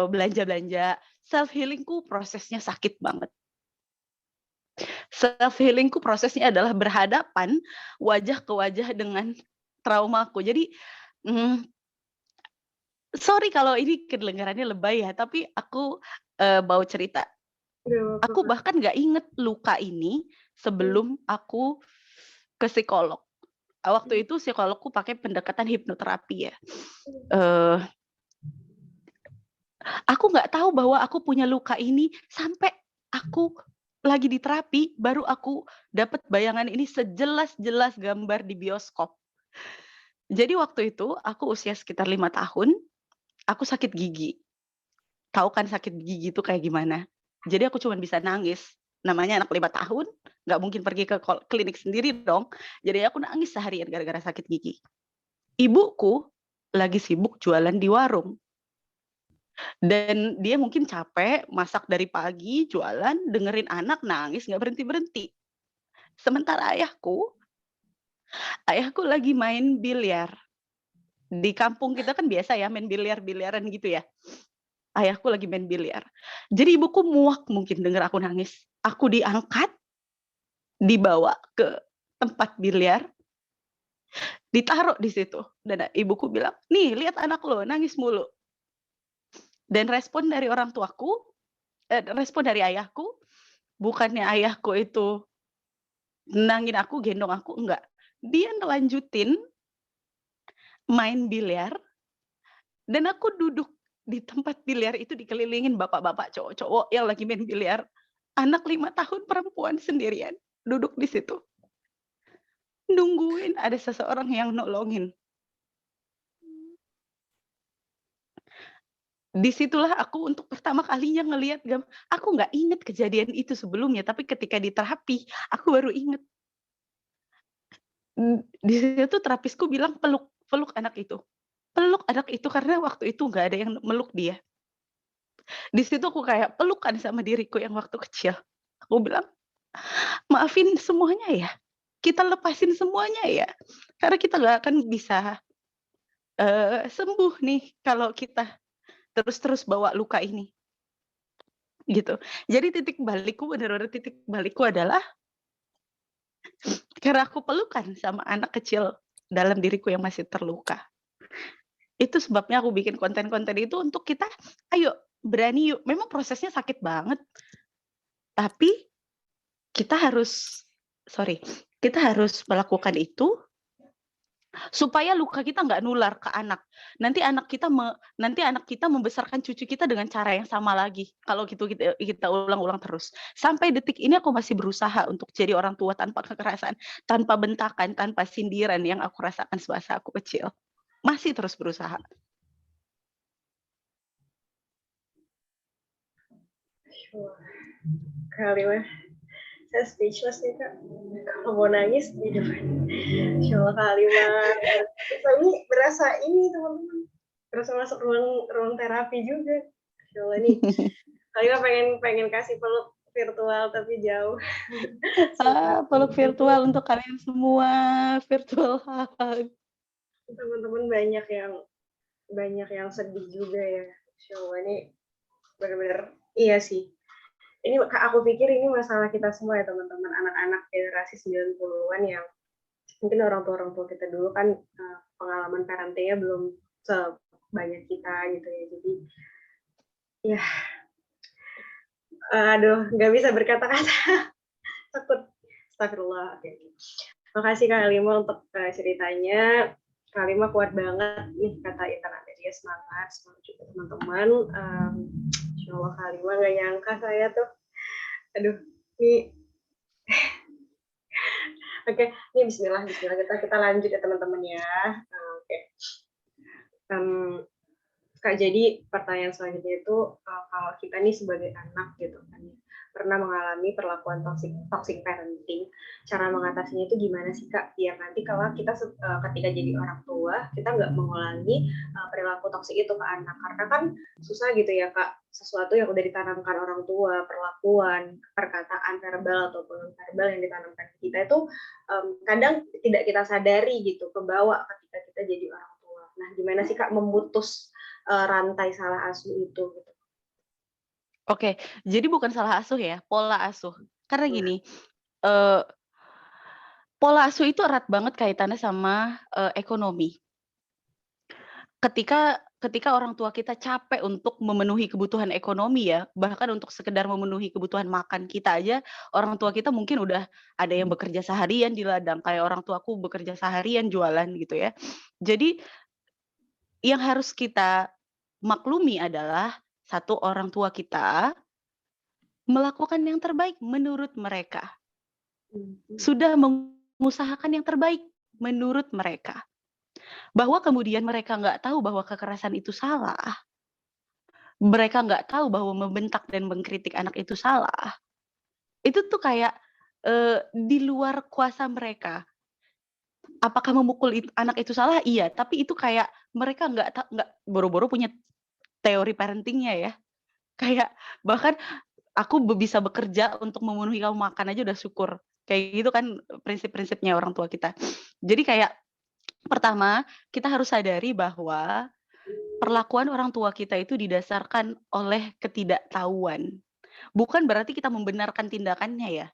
belanja-belanja. Self healingku prosesnya sakit banget. Self healingku prosesnya adalah berhadapan wajah ke wajah dengan traumaku. Jadi sorry kalau ini kedengarannya lebay ya, tapi aku bawa cerita. Aku bahkan nggak inget luka ini sebelum aku ke psikolog. Waktu itu psikologku pakai pendekatan hipnoterapi ya. Aku nggak tahu bahwa aku punya luka ini sampai aku lagi di terapi, baru aku dapat bayangan ini sejelas-jelas gambar di bioskop. Jadi waktu itu aku usia sekitar 5 tahun, aku sakit gigi. Tahu kan sakit gigi itu kayak gimana? Jadi aku cuma bisa nangis. Namanya anak 5 tahun, nggak mungkin pergi ke klinik sendiri dong. Jadi aku nangis seharian gara-gara sakit gigi. Ibuku lagi sibuk jualan di warung. Dan dia mungkin capek, masak dari pagi, jualan, dengerin anak nangis, nggak berhenti-berhenti. Sementara ayahku lagi main biliar. Di kampung kita kan biasa ya main biliar-biliaran gitu ya. Ayahku lagi main biliar. Jadi ibuku muak mungkin denger aku nangis. Aku diangkat, dibawa ke tempat biliar, ditaruh di situ. Dan ibuku bilang, nih lihat anak lo nangis mulu. Dan respon dari orang tuaku, respon dari ayahku, bukannya ayahku itu nenangin aku, gendong aku, enggak. Dia nelanjutin main biliar, dan aku duduk di tempat biliar itu dikelilingin bapak-bapak cowok-cowok yang lagi main biliar. Anak 5 tahun perempuan sendirian duduk di situ. Nungguin ada seseorang yang nolongin. Disitulah aku untuk pertama kalinya ngelihat aku nggak inget kejadian itu sebelumnya, tapi ketika di terapi, aku baru inget. Di situ terapisku bilang peluk anak itu. Peluk anak itu karena waktu itu nggak ada yang meluk dia. Di situ aku kayak pelukan sama diriku yang waktu kecil. Aku bilang, maafin semuanya ya. Kita lepasin semuanya ya. Karena kita nggak akan bisa sembuh nih kalau kita terus-terus bawa luka ini. Gitu. Jadi titik balikku, benar-benar titik balikku adalah karena aku pelukan sama anak kecil dalam diriku yang masih terluka. Itu sebabnya aku bikin konten-konten itu untuk kita, ayo berani yuk. Memang prosesnya sakit banget. Tapi kita harus melakukan itu supaya luka kita nggak nular ke anak. Nanti anak kita membesarkan cucu kita dengan cara yang sama lagi. Kalau gitu kita ulang-ulang terus. Sampai detik ini aku masih berusaha untuk jadi orang tua tanpa kekerasan, tanpa bentakan, tanpa sindiran yang aku rasakan semasa aku kecil. Masih terus berusaha. Kali Mas. Saya speechless nih Kak. Kalau mau nangis di depan Shola Kalimah. Saya ini berasa ini teman-teman. Berasa masuk ruang terapi juga. Shola nih. Kalimah pengen kasih peluk virtual tapi jauh. Peluk virtual untuk kalian semua, virtual hug. Teman-teman banyak yang sedih juga ya. Shola ini benar-benar iya sih. Ini aku pikir ini masalah kita semua ya teman-teman, anak-anak generasi 90-an yang mungkin orang tua kita dulu kan pengalaman parentingnya belum sebanyak kita gitu ya. Jadi ya aduh nggak bisa berkata-kata. Takut. Astagfirullah. Makasih Kak Lima untuk ceritanya. Kak Lima kuat banget nih kata Intan dia semangat juga teman-teman. Insyaallah Kak Lima nggak nyangka saya tuh. Aduh, ini Oke, ini Bismillah kita lanjut ya teman-teman ya. Oke. Kak, jadi pertanyaan selanjutnya itu kalau kita nih sebagai anak gitu kan pernah mengalami perlakuan toxic parenting, cara mengatasinya itu gimana sih Kak? Biar nanti kalau kita ketika jadi orang tua kita nggak mengulangi perilaku toksik itu ke anak, karena kan susah gitu ya Kak, sesuatu yang udah ditanamkan orang tua, perlakuan, perkataan verbal ataupun verbal yang ditanamkan kita itu kadang tidak kita sadari gitu kebawa ketika kita jadi orang tua. Nah, gimana sih Kak memutus rantai salah asuh itu gitu? Oke, jadi bukan salah asuh ya, pola asuh. Karena gini, pola asuh itu erat banget kaitannya sama ekonomi. Ketika orang tua kita capek untuk memenuhi kebutuhan ekonomi ya, bahkan untuk sekedar memenuhi kebutuhan makan kita aja, orang tua kita mungkin udah ada yang bekerja seharian di ladang, kayak orang tuaku bekerja seharian jualan gitu ya. Jadi yang harus kita maklumi adalah satu, orang tua kita melakukan yang terbaik menurut mereka. Sudah mengusahakan yang terbaik menurut mereka. Bahwa kemudian mereka nggak tahu bahwa kekerasan itu salah. Mereka nggak tahu bahwa membentak dan mengkritik anak itu salah. Itu tuh kayak di luar kuasa mereka. Apakah memukul anak itu salah? Iya, tapi itu kayak mereka nggak boro-boro punya teori parentingnya ya. Kayak bahkan aku bisa bekerja untuk memenuhi kamu makan aja udah syukur. Kayak gitu kan prinsip-prinsipnya orang tua kita. Jadi kayak pertama, kita harus sadari bahwa perlakuan orang tua kita itu didasarkan oleh ketidaktahuan. Bukan berarti kita membenarkan tindakannya ya.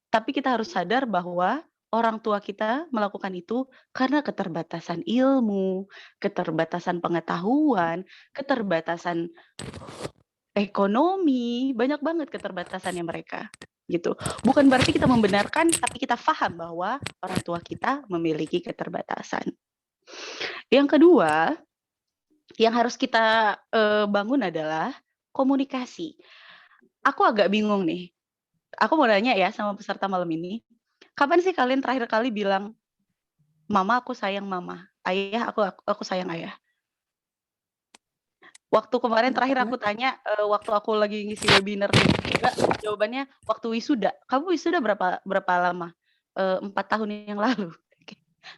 Tapi kita harus sadar bahwa orang tua kita melakukan itu karena keterbatasan ilmu, keterbatasan pengetahuan, keterbatasan ekonomi, banyak banget keterbatasannya mereka gitu. Bukan berarti kita membenarkan, tapi kita paham bahwa orang tua kita memiliki keterbatasan. Yang kedua, yang harus kita bangun adalah komunikasi. Aku agak bingung nih. Aku mau nanya ya sama peserta malam ini. Kapan sih kalian terakhir kali bilang, "Mama, aku sayang mama. Ayah, aku sayang ayah." Waktu kemarin terakhir aku tanya, waktu aku lagi ngisi webinar juga, jawabannya waktu wisuda. Kamu wisuda berapa lama? 4 tahun yang lalu.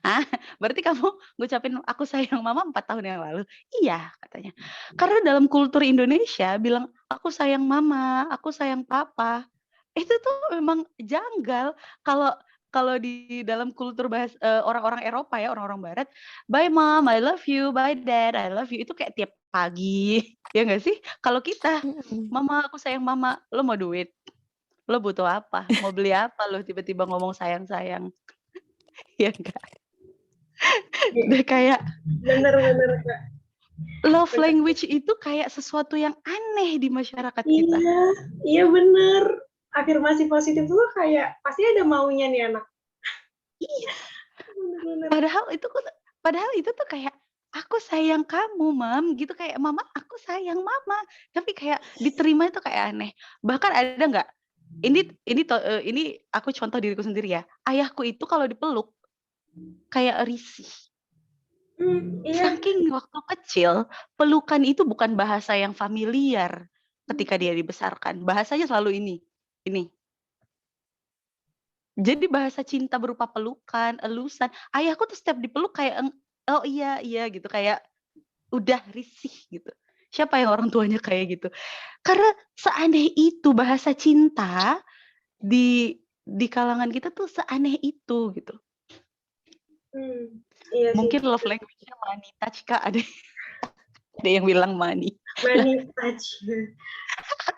Hah? Berarti kamu ngucapin aku sayang mama 4 tahun yang lalu? Iya, katanya. Karena dalam kultur Indonesia bilang aku sayang mama, aku sayang papa, itu tuh memang janggal. Kalau di dalam kultur orang-orang Eropa ya, orang-orang Barat, bye mom, I love you, bye dad, I love you, itu kayak tiap pagi, ya nggak sih? Kalau kita, mama aku sayang mama, lo mau duit? Lo butuh apa? Mau beli apa lo tiba-tiba ngomong sayang-sayang? Ya enggak? Udah kayak Bener Kak. love language itu kayak sesuatu yang aneh di masyarakat kita. Iya bener. Afirmasi positif tuh kayak pasti ada maunya nih anak. Iya. Bener. Padahal itu tuh kayak aku sayang kamu, mam, gitu kayak mama, aku sayang mama. Tapi kayak diterima itu kayak aneh. Bahkan ada nggak? Ini aku contoh diriku sendiri ya. Ayahku itu kalau dipeluk kayak risih. Iya. Saking waktu kecil, pelukan itu bukan bahasa yang familiar ketika dia dibesarkan. Bahasanya selalu ini. Jadi bahasa cinta berupa pelukan, elusan. Ayahku tuh setiap dipeluk kayak, "Oh iya iya," gitu, kayak udah risih gitu. Siapa yang orang tuanya kayak gitu? Karena seaneh itu bahasa cinta di kalangan kita tuh seaneh itu gitu. Iya sih. Mungkin love language-nya money touch, Kak, ada yang bilang money. Money touch.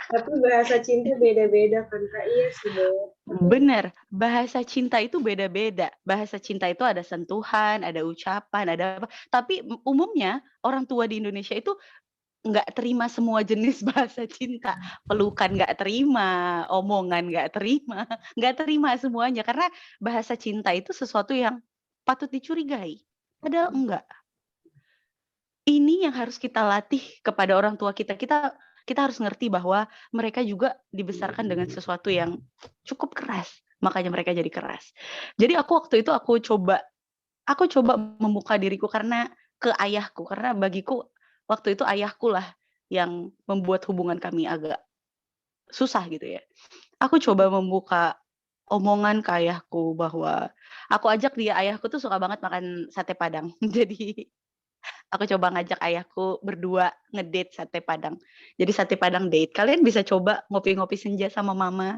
Tapi bahasa cinta beda-beda kan Kak. Iya sih, Beb. Bener, bahasa cinta itu beda-beda. Bahasa cinta itu ada sentuhan, ada ucapan, ada apa. Tapi umumnya orang tua di Indonesia itu nggak terima semua jenis bahasa cinta. Pelukan nggak terima, omongan nggak terima, nggak terima semuanya. Karena bahasa cinta itu sesuatu yang patut dicurigai. Padahal enggak. Ini yang harus kita latih kepada orang tua kita. Kita harus ngerti bahwa mereka juga dibesarkan dengan sesuatu yang cukup keras. Makanya mereka jadi keras. Jadi waktu itu aku coba membuka diriku ke ayahku. Karena bagiku waktu itu ayahku lah yang membuat hubungan kami agak susah gitu ya. Aku coba membuka omongan ke ayahku bahwa aku ajak ayahku tuh suka banget makan sate Padang. Jadi aku coba ngajak ayahku berdua ngedate sate Padang. Jadi sate Padang date. Kalian bisa coba ngopi-ngopi senja sama mama.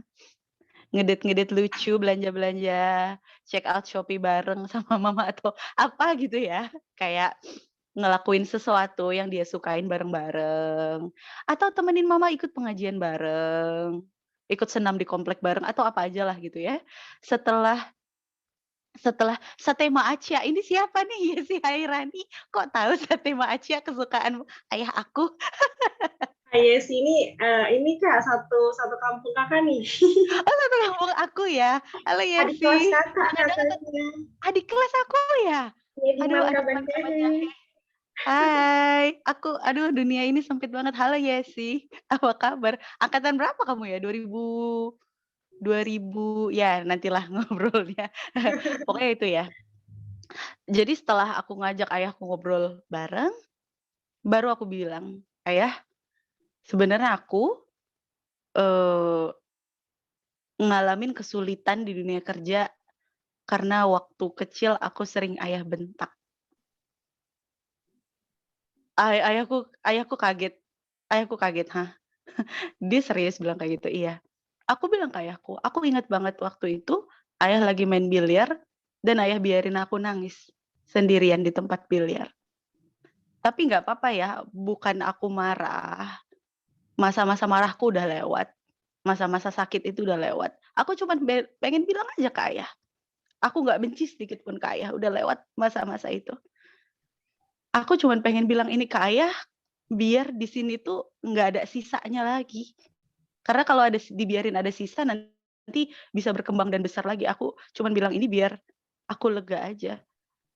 Ngedate lucu, belanja-belanja, check out Shopee bareng sama mama atau apa gitu ya. Kayak ngelakuin sesuatu yang dia sukain bareng-bareng. Atau temenin mama ikut pengajian bareng. Ikut senam di komplek bareng atau apa aja lah gitu ya. Setelah sate Ma Acia, ini siapa nih? Yesi Hairani. Kok tahu sate Ma Acia kesukaan ayah aku? Yes, ini Kak satu kampung Kakak nih. Oh, satu kampung aku ya. Halo Adik kelas Yesi. Kakak Jangan-jangan katanya. adik kelas aku ya? Ya di Aduh, adik kelas Kaban Jahe. Hai, aduh dunia ini sempit banget. Halo Yesi, apa kabar? Angkatan berapa kamu ya? 2000 ya nantilah ngobrolnya. Pokoknya itu ya. Jadi setelah aku ngajak ayahku ngobrol bareng, baru aku bilang, "Ayah, sebenarnya aku ngalamin kesulitan di dunia kerja karena waktu kecil aku sering ayah bentak." Ayahku kaget. Ayahku kaget, "Hah?" Dia serius bilang kayak gitu, "Iya." Aku bilang ke ayahku, "Aku ingat banget waktu itu ayah lagi main biliar dan ayah biarin aku nangis sendirian di tempat biliar. Tapi nggak apa-apa ya, bukan aku marah. Masa-masa marahku udah lewat. Masa-masa sakit itu udah lewat. Aku cuman pengen bilang aja ke ayah. Aku nggak benci sedikit pun ke ayah, udah lewat masa-masa itu. Aku cuman pengen bilang ini ke ayah, biar di sini tuh nggak ada sisanya lagi. Karena kalau dibiarin ada sisa nanti bisa berkembang dan besar lagi. Aku cuman bilang ini biar aku lega aja."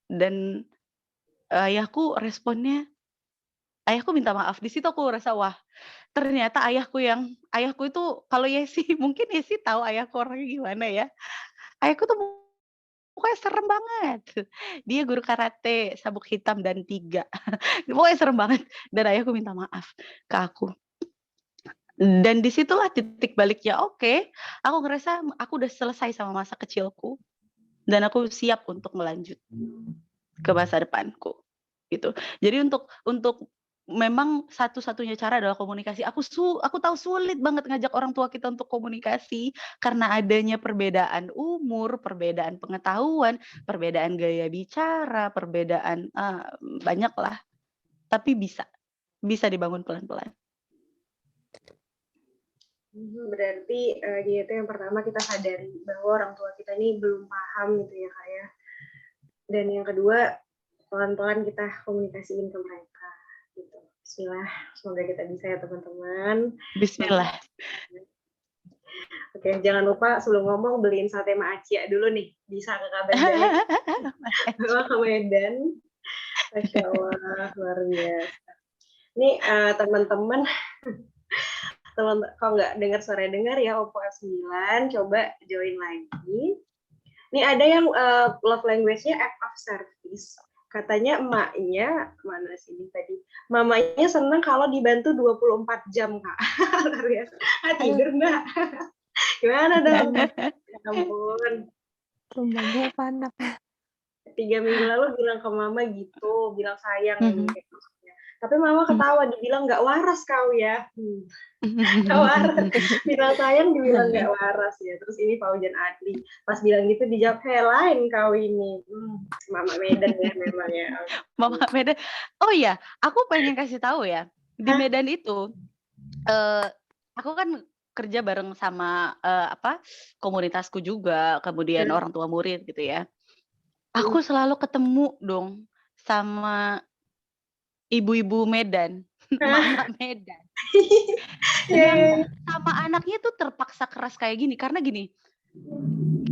Dan ayahku responnya, ayahku minta maaf. Di situ aku ngerasa, wah, ternyata ayahku itu kalau Yesi mungkin Yesi tahu ayahku orangnya gimana ya. Ayahku tuh pokoknya serem banget. Dia guru karate, sabuk hitam dan 3. Pokoknya serem banget dan ayahku minta maaf ke aku. Dan disitulah titik baliknya, oke, aku ngerasa aku udah selesai sama masa kecilku dan aku siap untuk melanjut ke masa depanku, gitu. Jadi untuk memang satu-satunya cara adalah komunikasi. Aku tahu sulit banget ngajak orang tua kita untuk komunikasi karena adanya perbedaan umur, perbedaan pengetahuan, perbedaan gaya bicara, perbedaan banyaklah. Tapi bisa dibangun pelan-pelan. Berarti itu yang pertama kita sadari bahwa orang tua kita ini belum paham gitu ya Kak ya. Dan yang kedua, pelan-pelan kita komunikasiin ke mereka gitu. Bismillah, semoga kita bisa ya teman-teman. Bismillah. Oke, jangan lupa sebelum ngomong beliin sate Ma Acia dulu nih. Bisa ke Kaban Jahe. Bawa ke Medan. Masya Allah, luar biasa. Ini teman-teman, kalau nggak dengar ya Oppo F9, coba join lagi. Ini ada yang love language-nya act of service. Katanya emaknya, mana sini tadi, mamanya senang kalau dibantu 24 jam, Kak. Luar biasa. Tidur, Mbak. Gimana dong? Ya ampun. Remaja apa anak? 3 minggu lalu bilang ke mama gitu, bilang sayang Mhm. gitu maksudnya. Tapi mama ketawa, dibilang nggak waras kau ya. Nggak waras. Bilang sayang dibilang nggak waras ya. Terus ini Faujan Adli. Pas bilang gitu dijawab, lain kau ini. Mama Medan ya memang ya. Mama Medan. Oh iya, aku pengen kasih tahu ya. Di Hah? Medan itu, aku kan kerja bareng sama komunitasku juga, kemudian orang tua murid gitu ya. Aku selalu ketemu dong sama ibu-ibu Medan, emak-emak Medan, yang sama anaknya tuh terpaksa keras kayak gini. Karena gini,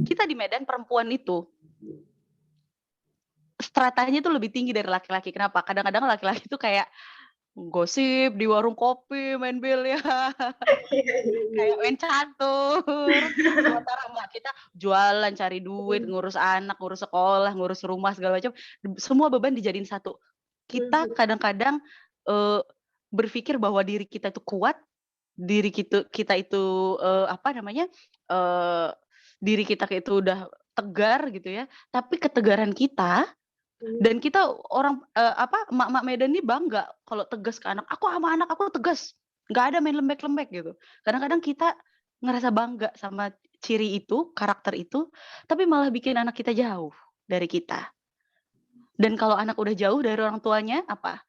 kita di Medan perempuan itu stratanya tuh lebih tinggi dari laki-laki. Kenapa? Kadang-kadang laki-laki tuh kayak gosip di warung kopi, main biliar, kayak main catur. Sementara emak kita jualan, cari duit, ngurus anak, ngurus sekolah, ngurus rumah segala macam. Semua beban dijadiin satu. Kita kadang-kadang berpikir bahwa diri kita itu kuat, diri kita itu diri kita itu udah tegar gitu ya. Tapi ketegaran kita dan kita orang emak-emak Medan ini bangga kalau tegas ke anak. Aku sama anak aku tegas, nggak ada main lembek-lembek gitu. Kadang-kadang kita ngerasa bangga sama ciri itu, karakter itu, tapi malah bikin anak kita jauh dari kita. Dan kalau anak udah jauh dari orang tuanya, apa?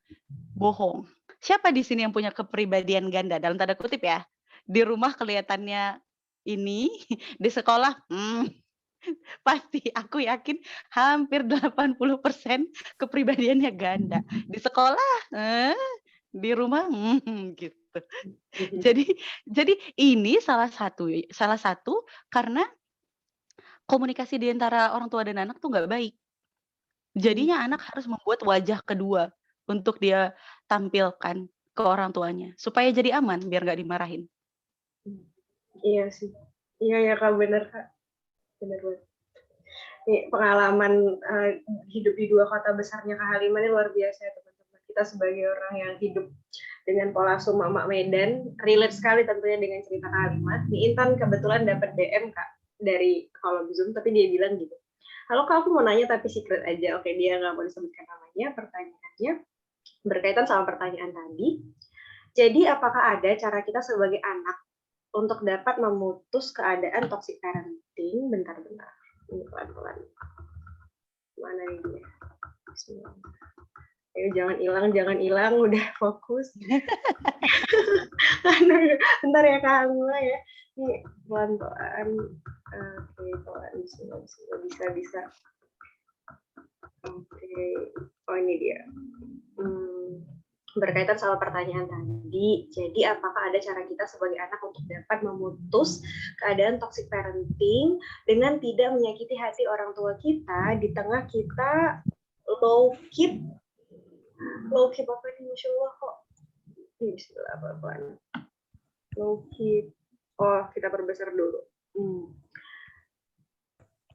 Bohong. Siapa di sini yang punya kepribadian ganda? Dalam tanda kutip ya. Di rumah kelihatannya ini, di sekolah, pasti aku yakin hampir 80% kepribadiannya ganda. Di sekolah, di rumah, gitu. Jadi ini salah satu karena komunikasi di antara orang tua dan anak tuh nggak baik. Jadinya anak harus membuat wajah kedua untuk dia tampilkan ke orang tuanya supaya jadi aman biar nggak dimarahin. Iya sih. Iya ya Kak, bener Kak. Bener banget. Nih, pengalaman hidup di 2 kota besarnya Kak Halimah ini luar biasa ya teman-teman. Kita sebagai orang yang hidup dengan pola asuh Mama Medan, relate sekali tentunya dengan cerita Kak Halimah. Nih Intan kebetulan dapat DM Kak dari kolom Zoom, tapi dia bilang gitu. Halo Kak, aku mau nanya tapi secret aja. Oke, dia nggak mau disebutkan namanya. Pertanyaannya berkaitan sama pertanyaan tadi. Jadi apakah ada cara kita sebagai anak untuk dapat memutus keadaan toxic parenting? Bentar-bentar. Ini pelan-pelan. Mana nih dia? Bismillah. Ayo jangan hilang, udah fokus. Bentar ya Kak Alma ya. Ini pelan-pelan. Oke, pelan. Bisa. Oke. Oh ini dia. Berkaitan sama pertanyaan tadi, jadi apakah ada cara kita sebagai anak untuk dapat memutus keadaan toxic parenting dengan tidak menyakiti hati orang tua kita di tengah kita low keep apa ini, Masya Allah kok Bismillah apa-apaan low keep, kita perbesar dulu.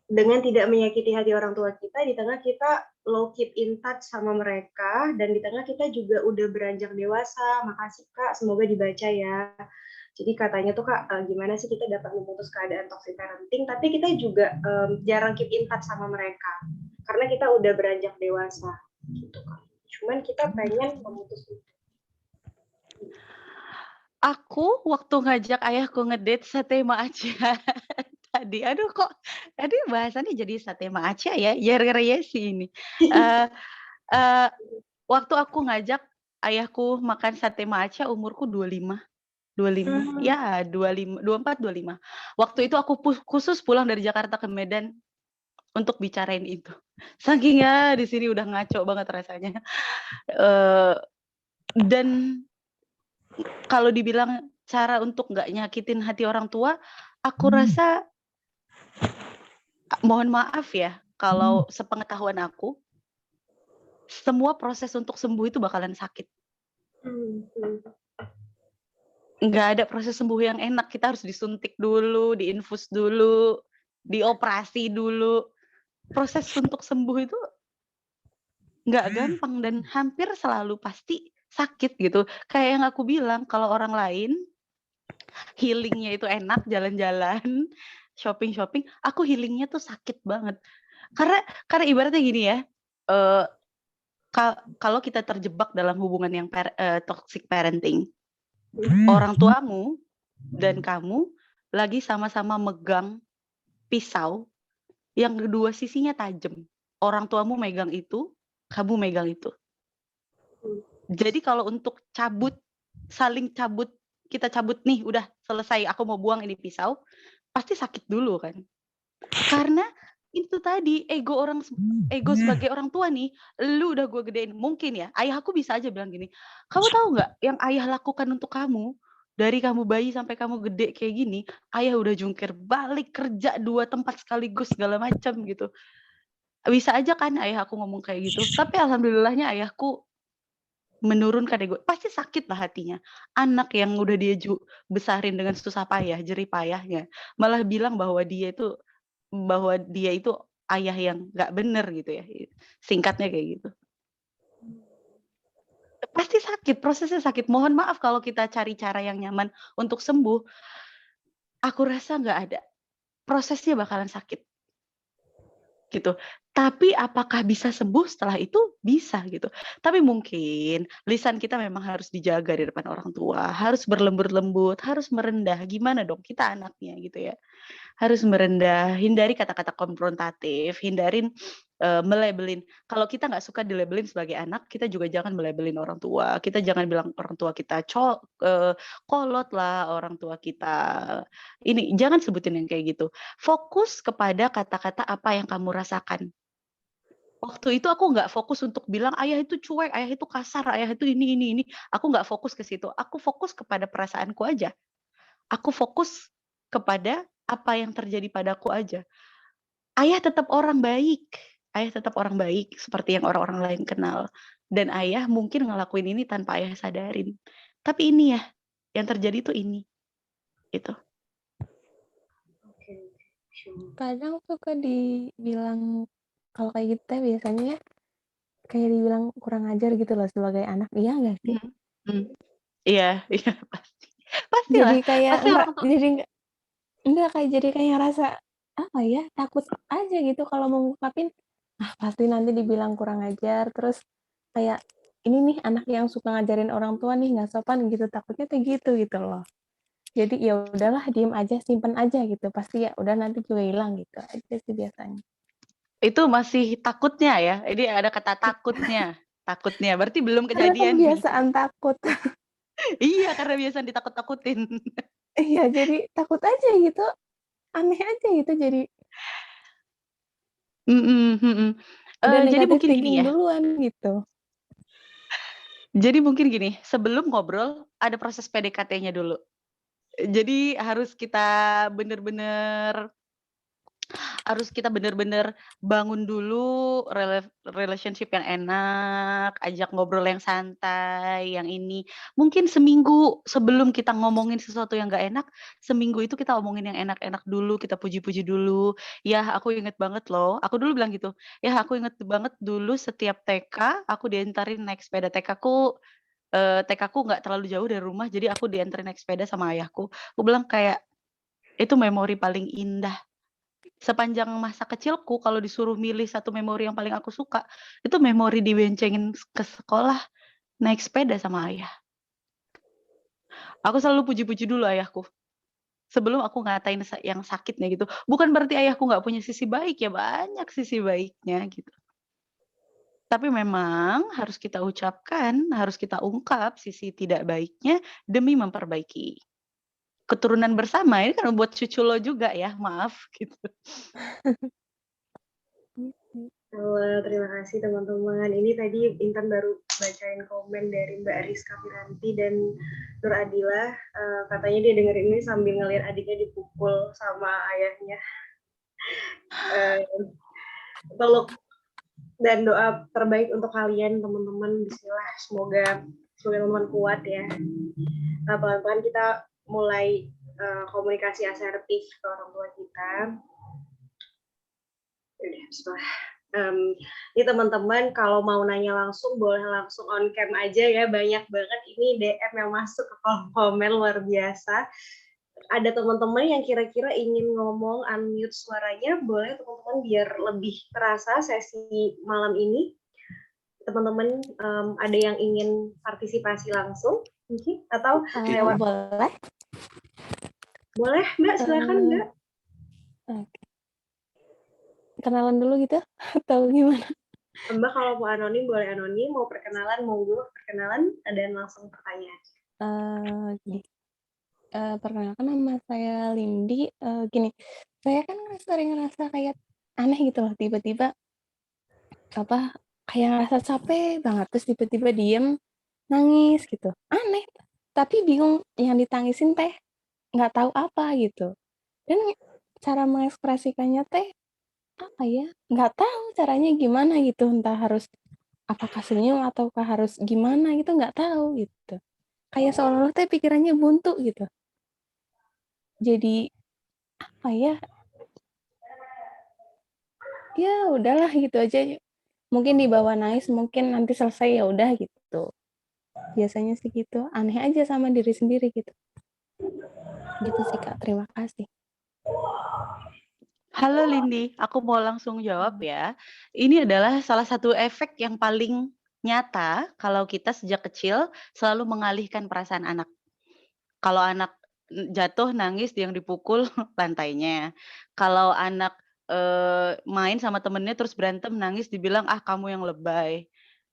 Dengan tidak menyakiti hati orang tua kita di tengah kita low keep in touch sama mereka, dan di tengah kita juga udah beranjak dewasa. Makasih Kak, semoga dibaca ya. Jadi katanya tuh Kak, gimana sih kita dapat memutus keadaan toxic parenting tapi kita juga jarang keep in touch sama mereka karena kita udah beranjak dewasa gitu Kak. Cuman kita pengen memutus itu. Aku waktu ngajak ayahku ngedate sate Acia tadi, aduh kok tadi bahasannya jadi sate Acia ya, Yesi ini. Waktu aku ngajak ayahku makan sate Acia umurku 25, ya 25, 24, 25. Waktu itu aku khusus pulang dari Jakarta ke Medan untuk bicarain itu. Saking ya di sini udah ngaco banget rasanya. Dan kalau dibilang cara untuk nggak nyakitin hati orang tua, aku rasa mohon maaf ya, kalau sepengetahuan aku, semua proses untuk sembuh itu bakalan sakit. Nggak ada proses sembuh yang enak, kita harus disuntik dulu, diinfus dulu, dioperasi dulu. Proses untuk sembuh itu nggak gampang dan hampir selalu pasti sakit gitu. Kayak yang aku bilang, kalau orang lain healingnya itu enak, jalan-jalan, shopping, aku healingnya tuh sakit banget. Karena ibaratnya gini ya, eh, kalau kita terjebak dalam hubungan yang toxic parenting, orang tuamu dan kamu lagi sama-sama megang pisau yang kedua sisinya tajam. Orang tuamu megang itu, kamu megang itu. Jadi kalau untuk saling cabut, kita cabut nih, udah selesai, aku mau buang ini pisau, pasti sakit dulu kan. Karena itu tadi ego sebagai orang tua nih, lu udah gue gedein, mungkin ya ayahku bisa aja bilang gini, kamu tahu nggak yang ayah lakukan untuk kamu dari kamu bayi sampai kamu gede kayak gini, ayah udah jungkir balik kerja 2 tempat sekaligus segala macam gitu. Bisa aja kan ayah aku ngomong kayak gitu, tapi alhamdulillahnya ayahku menurunkan ego. Pasti sakit lah hatinya. Anak yang udah dia besarin dengan susah payah, jerih payahnya, malah bilang bahwa dia itu ayah yang nggak bener gitu ya. Singkatnya kayak gitu. Pasti sakit, prosesnya sakit. Mohon maaf kalau kita cari cara yang nyaman untuk sembuh. Aku rasa nggak ada. Prosesnya bakalan sakit. Gitu. Tapi apakah bisa sembuh setelah itu? Bisa gitu. Tapi mungkin lisan kita memang harus dijaga di depan orang tua, harus berlembut-lembut, harus merendah. Gimana dong kita anaknya gitu ya. Harus merendah, hindari kata-kata konfrontatif, hindarin melabelin. Kalau kita nggak suka dilabelin sebagai anak, kita juga jangan melabelin orang tua. Kita jangan bilang orang tua kita kolot lah, orang tua kita ini, jangan sebutin yang kayak gitu. Fokus kepada kata-kata apa yang kamu rasakan. Waktu itu aku nggak fokus untuk bilang ayah itu cuek, ayah itu kasar, ayah itu ini. Aku nggak fokus ke situ. Aku fokus kepada perasaanku aja. Aku fokus kepada apa yang terjadi padaku aja. Ayah tetap orang baik. Ayah tetap orang baik seperti yang orang-orang lain kenal. Dan ayah mungkin ngelakuin ini tanpa ayah sadarin. Tapi ini ya, yang terjadi tuh ini. Gitu. Kadang suka dibilang kalau kayak gitu biasanya ya kayak dibilang kurang ajar gitu loh sebagai anak, iya nggak sih? Iya pasti. Pasti Jadi lah. kayak Pasti orang tuh. jadi enggak kayak jadi kayak rasa apa ya, takut aja gitu kalau mau ngungkapin, pasti nanti dibilang kurang ajar, terus kayak ini nih anak yang suka ngajarin orang tua nih nggak sopan gitu, takutnya kayak gitu loh. Jadi ya udahlah diem aja, simpen aja gitu, pasti ya udah nanti juga hilang gitu aja sih biasanya. Itu masih takutnya ya. Ini ada kata takutnya. Takutnya. Berarti belum Karena kejadian nih. kebiasaan takut. Iya, karena biasa ditakut-takutin. Iya, jadi takut aja gitu. Aneh aja gitu jadi. Jadi Udah negatif mungkin gini thinking ya. duluan gitu. Jadi mungkin gini, sebelum ngobrol ada proses PDKT-nya dulu. Jadi harus kita bener-bener bangun dulu relationship yang enak, ajak ngobrol yang santai, yang ini. Mungkin seminggu sebelum kita ngomongin sesuatu yang gak enak, seminggu itu kita omongin yang enak-enak dulu, kita puji-puji dulu. Ya aku inget banget loh, aku dulu bilang gitu, ya aku inget banget dulu setiap TK, aku diantarin naik sepeda. TK-ku nggak terlalu jauh dari rumah, jadi aku diantarin naik sepeda sama ayahku. Aku bilang kayak, itu memori paling indah. Sepanjang masa kecilku kalau disuruh milih satu memori yang paling aku suka, itu memori diboncengin ke sekolah naik sepeda sama ayah. Aku selalu puji-puji dulu ayahku. Sebelum aku ngatain yang sakitnya gitu. Bukan berarti ayahku nggak punya sisi baik ya, banyak sisi baiknya gitu. Tapi memang harus kita ucapkan, harus kita ungkap sisi tidak baiknya demi memperbaiki. Keturunan bersama ini kan buat cucu lo juga ya, maaf gitu. Halo, terima kasih teman-teman. Ini tadi Intan baru bacain komen dari Mbak Rizka Piranti dan Nur Adila. Katanya dia dengerin ini sambil ngeliat adiknya dipukul sama ayahnya. Peluk dan doa terbaik untuk kalian teman-teman. Bismillah, semoga teman-teman kuat ya. Pelan-pelan kita mulai komunikasi asertif ke orang tua kita. Udah, bismillah. Ini teman-teman kalau mau nanya langsung boleh langsung on cam aja ya, banyak banget ini DM yang masuk ke kolom komen luar biasa. ada teman-teman yang kira-kira ingin ngomong unmute suaranya, boleh teman-teman biar lebih terasa sesi malam ini. Teman-teman ada yang ingin partisipasi langsung mungkin atau lewat Boleh? boleh Mbak, silakan Mbak. Oke. Kenalan dulu gitu atau gimana? Mbak kalau mau anonim boleh anonim, mau perkenalan monggo perkenalan dan langsung pertanyaan. Gini. Perkenalkan nama saya Lindy. Gini, saya kan sering ngerasa kayak aneh gitu loh, tiba-tiba kayak ngerasa capek banget terus tiba-tiba diem nangis gitu, aneh, tapi bingung yang ditangisin teh nggak tahu apa gitu, dan cara mengekspresikannya teh apa ya, nggak tahu caranya gimana gitu, entah harus apakah senyum ataukah harus gimana gitu, nggak tahu gitu, kayak seolah-olah teh pikirannya buntu gitu, jadi apa ya, ya udahlah gitu aja, mungkin dibawa nangis, mungkin nanti selesai ya udah gitu, biasanya sih gitu, aneh aja sama diri sendiri gitu sih Kak, terima kasih. Halo Lindy, aku mau langsung jawab ya. Ini adalah salah satu efek yang paling nyata kalau kita sejak kecil selalu mengalihkan perasaan anak. Kalau anak jatuh nangis yang dipukul lantainya. Kalau anak main sama temennya terus berantem nangis dibilang ah kamu yang lebay.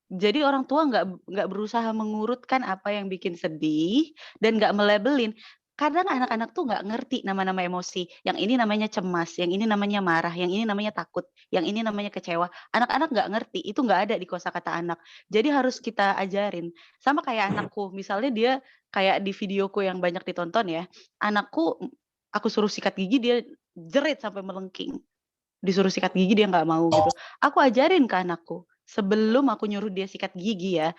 Jadi orang tua nggak berusaha mengurutkan apa yang bikin sedih dan nggak melabelin. Kadang anak-anak tuh nggak ngerti nama-nama emosi. Yang ini namanya cemas, yang ini namanya marah, yang ini namanya takut, yang ini namanya kecewa. Anak-anak nggak ngerti, itu nggak ada di kosakata anak. Jadi harus kita ajarin. Sama kayak anakku, misalnya dia kayak di videoku yang banyak ditonton ya. Anakku, aku suruh sikat gigi dia jerit sampai melengking. Disuruh sikat gigi dia nggak mau gitu. Aku ajarin ke anakku, sebelum aku nyuruh dia sikat gigi ya,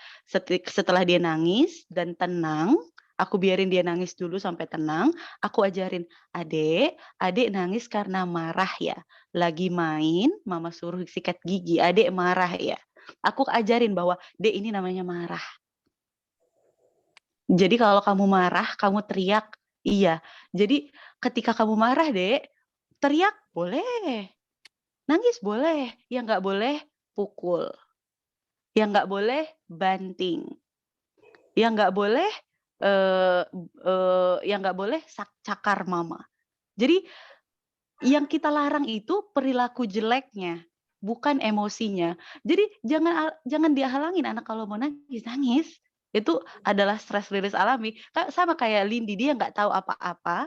setelah dia nangis dan tenang, aku biarin dia nangis dulu sampai tenang, aku ajarin, "Adek nangis karena marah ya? Lagi main, mama suruh sikat gigi, adek marah ya?" Aku ajarin bahwa, "Dek ini namanya marah. Jadi kalau kamu marah, kamu teriak, iya. Jadi ketika kamu marah, Dek, teriak boleh. Nangis boleh, yang nggak boleh pukul, yang nggak boleh banting, yang nggak boleh, yang nggak boleh cakar mama. Jadi yang kita larang itu perilaku jeleknya, bukan emosinya. Jadi jangan dihalangin anak kalau mau nangis, nangis. Itu adalah stress release alami. Sama kayak Lindy, dia nggak tahu apa-apa,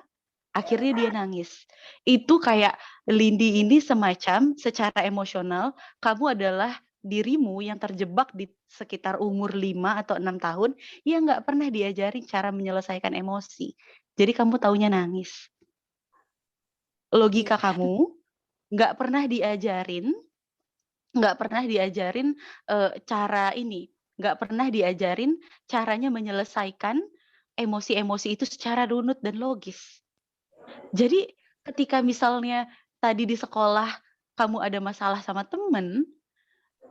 akhirnya dia nangis. Itu kayak Lindy ini semacam secara emosional, kamu adalah dirimu yang terjebak di sekitar umur 5 atau 6 tahun yang nggak pernah diajarin cara menyelesaikan emosi. Jadi kamu taunya nangis. Logika kamu nggak pernah diajarin cara ini, nggak pernah diajarin caranya menyelesaikan emosi-emosi itu secara runut dan logis. Jadi ketika misalnya tadi di sekolah kamu ada masalah sama temen,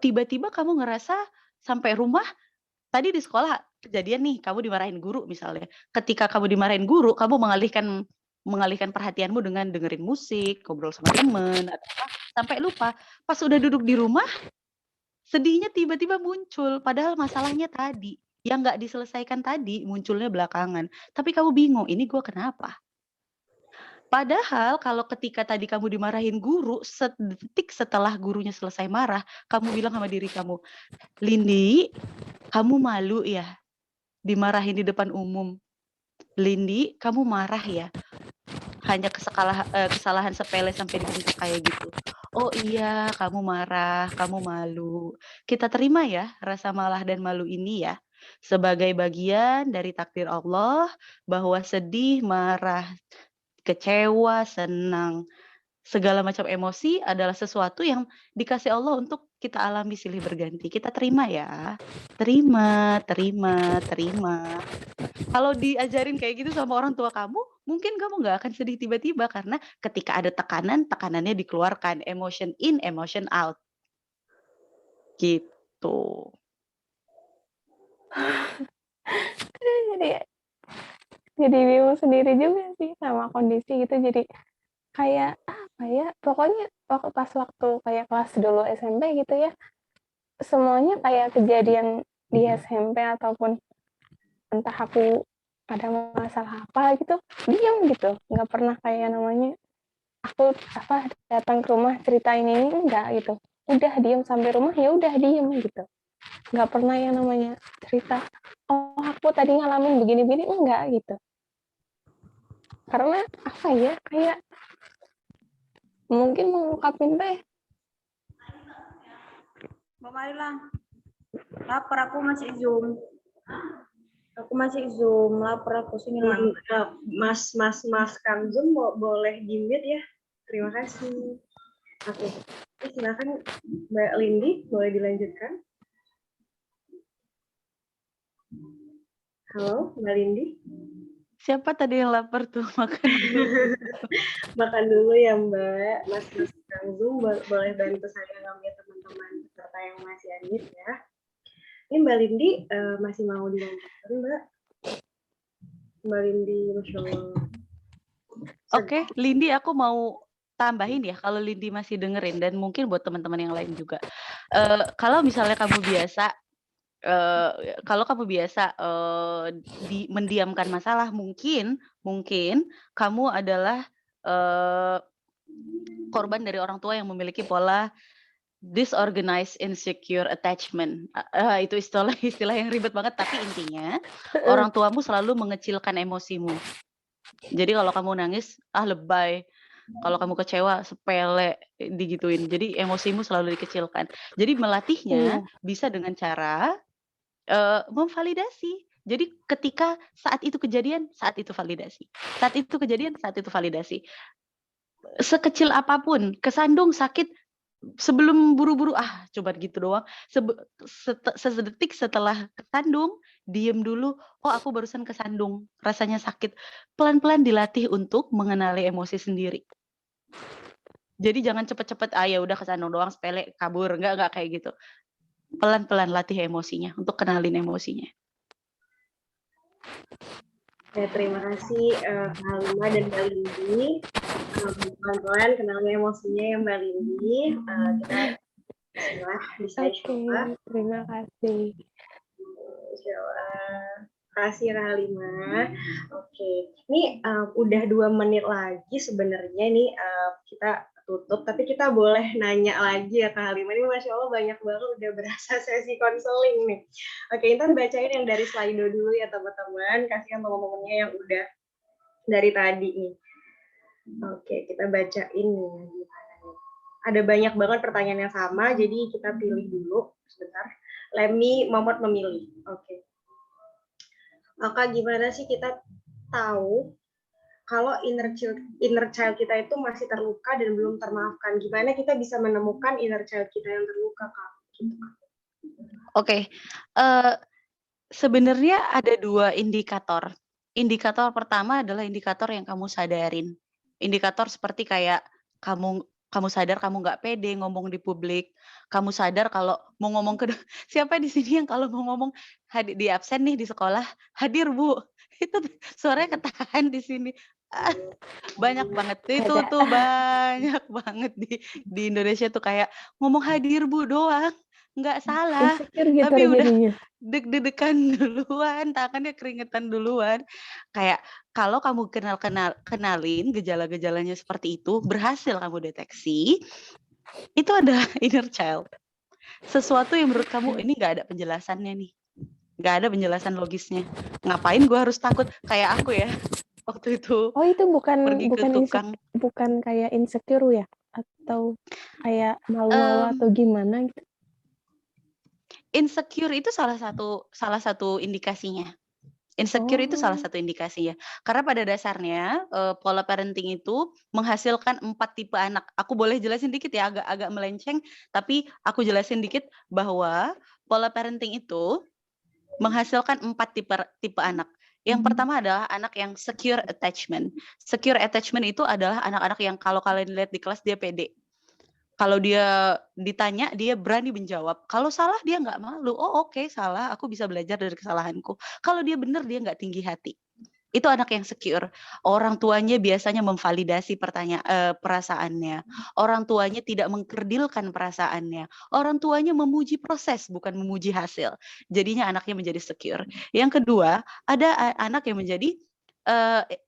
tiba-tiba kamu ngerasa sampai rumah, tadi di sekolah kejadian nih kamu dimarahin guru misalnya. Ketika kamu dimarahin guru, kamu mengalihkan perhatianmu dengan dengerin musik, ngobrol sama temen, atau apa, sampai lupa. Pas udah duduk di rumah, sedihnya tiba-tiba muncul, padahal masalahnya tadi, yang nggak diselesaikan tadi, munculnya belakangan. Tapi kamu bingung, ini gue kenapa? Padahal kalau ketika tadi kamu dimarahin guru, sedetik setelah gurunya selesai marah, kamu bilang sama diri kamu, "Lindy, kamu malu ya dimarahin di depan umum. Lindy, kamu marah ya hanya kesalahan sepele sampai dibentak kayak gitu. Oh iya, kamu marah, kamu malu. Kita terima ya rasa malah dan malu ini ya, sebagai bagian dari takdir Allah bahwa sedih, marah, kecewa, senang, segala macam emosi adalah sesuatu yang dikasih Allah untuk kita alami silih berganti. Kita terima ya. Terima, terima, terima. Kalau diajarin kayak gitu sama orang tua kamu, mungkin kamu nggak akan sedih tiba-tiba karena ketika ada tekanan, tekanannya dikeluarkan. Emotion in, emotion out. Gitu. Jadi jadi bingung sendiri juga sih sama kondisi gitu. Jadi kayak apa ya? Pokoknya pas waktu kayak kelas dulu SMP gitu ya, semuanya kayak kejadian di SMP ataupun entah aku ada masalah apa gitu, diam gitu. Nggak pernah kayak namanya aku datang ke rumah cerita ini enggak gitu. Udah diam sampai rumah ya udah diam gitu. Nggak pernah yang namanya cerita, oh aku tadi ngalamin begini-begini, enggak gitu. Karena apa ya, kayak mungkin mengungkapin teh Mbak Marila, lapar aku masih Zoom. Aku masih Zoom, lapar aku sini lama. Mas Kang Zoom boleh di-mute ya. Terima kasih. Oke. Silakan Mbak Lindi, boleh dilanjutkan. Halo, Mbak Lindi. Siapa tadi yang lapar tuh makan dulu. Makan dulu ya Mbak. Mas Kang Zoom boleh bantu saya ngambil teman-teman peserta yang masih unmute ya. Ini Mbak Lindi masih mau dilanjutkan Mbak? Mbak Lindi, Masya Allah. Oke, Lindi aku mau tambahin ya kalau Lindi masih dengerin dan mungkin buat teman-teman yang lain juga. Kalau misalnya kamu biasa mendiamkan masalah, mungkin kamu adalah korban dari orang tua yang memiliki pola disorganized insecure attachment. Itu istilah yang ribet banget, tapi intinya orang tuamu selalu mengecilkan emosimu. Jadi kalau kamu nangis, lebay. Kalau kamu kecewa, sepele, digituin. Jadi emosimu selalu dikecilkan. Jadi melatihnya bisa dengan cara memvalidasi. Jadi ketika saat itu kejadian, saat itu validasi. Saat itu kejadian, saat itu validasi. Sekecil apapun, kesandung, sakit, sebelum buru-buru, coba gitu doang. Sedetik setelah kesandung, diem dulu, aku barusan kesandung, rasanya sakit. Pelan-pelan dilatih untuk mengenali emosi sendiri. Jadi jangan cepet-cepet, ya udah kesandung doang, sepele, kabur, enggak kayak gitu. Pelan-pelan latih emosinya, untuk kenalin emosinya. Ya, terima kasih Kak Halima dan Mbak Lindi. Pelan-pelan kenalin emosinya ya Mbak Lindi. Kita bisa coba. Terima kasih. Terima kasih Kak Halima. Oke, ini udah 2 menit lagi sebenarnya nih kita tutup, tapi kita boleh nanya lagi ya Kak Halima. Ini Masya Allah banyak banget, udah berasa sesi konseling nih. Oke, Intan bacain yang dari Slido dulu ya teman-teman, kasihan teman-temannya yang udah dari tadi nih. Oke, kita bacain nih. Ada banyak banget pertanyaan yang sama, jadi kita pilih dulu sebentar. Lemi Momot memilih. Oke. Maka gimana sih kita tahu kalau inner child kita itu masih terluka dan belum termaafkan? Gimana kita bisa menemukan inner child kita yang terluka, Kak? Oke. Sebenarnya ada 2 indikator. Indikator pertama adalah indikator yang kamu sadarin. Indikator seperti kayak kamu sadar kamu nggak pede ngomong di publik. Kamu sadar kalau mau ngomong ke siapa di sini yang kalau mau ngomong di absen nih di sekolah, hadir Bu. Itu suaranya ketahan di sini. Banyak banget itu tuh banyak banget di Indonesia tuh kayak ngomong hadir Bu doang. Nggak salah, Gitu tapi udah jadinya. deg-degan duluan, tangannya keringetan duluan. Kayak kalau kamu kenalin gejala-gejalanya seperti itu, berhasil kamu deteksi, itu ada inner child. Sesuatu yang menurut kamu ini nggak ada penjelasannya nih. Nggak ada penjelasan logisnya. Ngapain gue harus takut? Kayak aku ya, waktu itu. Oh, itu pergi ke tukang. bukan kayak insecure ya? Atau kayak malu-malu atau gimana gitu? Insecure itu salah satu indikasinya. Insecure itu salah satu indikasinya. Karena pada dasarnya pola parenting itu menghasilkan 4 tipe anak. Aku boleh jelasin dikit ya, agak melenceng, tapi aku jelasin dikit bahwa pola parenting itu menghasilkan 4 tipe anak. Yang pertama adalah anak yang secure attachment. Secure attachment itu adalah anak-anak yang kalau kalian lihat di kelas dia pede. Kalau dia ditanya, dia berani menjawab. Kalau salah, dia nggak malu. Oh oke, salah, aku bisa belajar dari kesalahanku. Kalau dia benar, dia nggak tinggi hati. Itu anak yang secure. Orang tuanya biasanya memvalidasi perasaannya. Orang tuanya tidak mengkerdilkan perasaannya. Orang tuanya memuji proses, bukan memuji hasil. Jadinya anaknya menjadi secure. Yang kedua, ada anak yang menjadi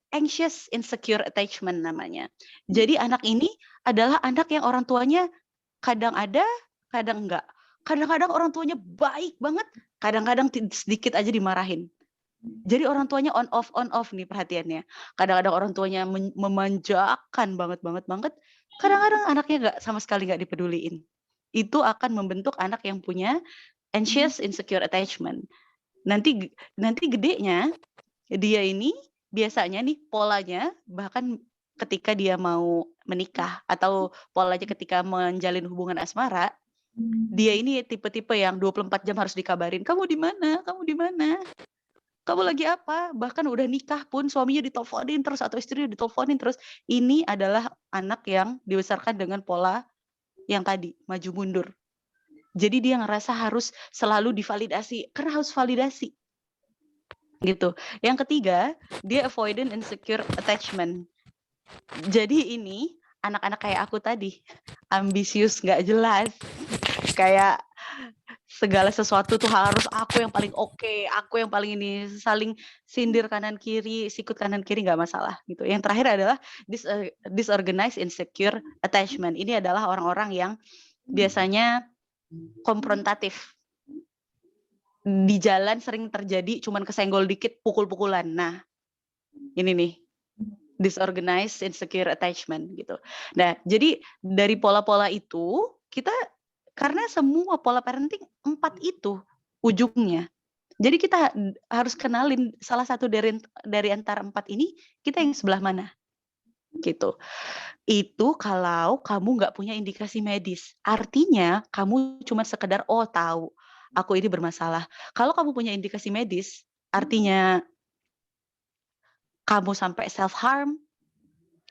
anxious insecure attachment namanya. Jadi anak ini adalah anak yang orang tuanya kadang ada, kadang enggak. Kadang-kadang orang tuanya baik banget, kadang-kadang sedikit aja dimarahin. Jadi orang tuanya on off nih perhatiannya. Kadang-kadang orang tuanya memanjakan banget. Kadang-kadang anaknya sama sekali nggak dipeduliin. Itu akan membentuk anak yang punya anxious insecure attachment. Nanti gedenya dia ini biasanya nih polanya bahkan ketika dia mau menikah atau polanya ketika menjalin hubungan asmara, dia ini tipe-tipe yang 24 jam harus dikabarin, kamu di mana? Kamu di mana? Kamu lagi apa? Bahkan udah nikah pun suaminya diteleponin terus atau istrinya diteleponin terus. Ini adalah anak yang dibesarkan dengan pola yang tadi, maju mundur. Jadi dia ngerasa harus selalu divalidasi, karena harus validasi. Gitu. Yang ketiga, dia avoidant insecure attachment. Jadi ini anak-anak kayak aku tadi, ambisius nggak jelas. Kayak segala sesuatu tuh harus aku yang paling oke, aku yang paling ini, saling sindir kanan kiri, sikut kanan kiri nggak masalah gitu. Yang terakhir adalah disorganized insecure attachment. Ini adalah orang-orang yang biasanya konfrontatif. Di jalan sering terjadi cuman kesenggol dikit pukul-pukulan. Nah, ini nih disorganized insecure attachment gitu. Nah, jadi dari pola-pola itu kita karena semua pola parenting 4 itu ujungnya. Jadi kita harus kenalin salah satu dari antara 4 ini kita yang sebelah mana. Gitu. Itu kalau kamu nggak punya indikasi medis. Artinya kamu cuma sekedar tahu aku ini bermasalah. Kalau kamu punya indikasi medis, artinya kamu sampai self harm,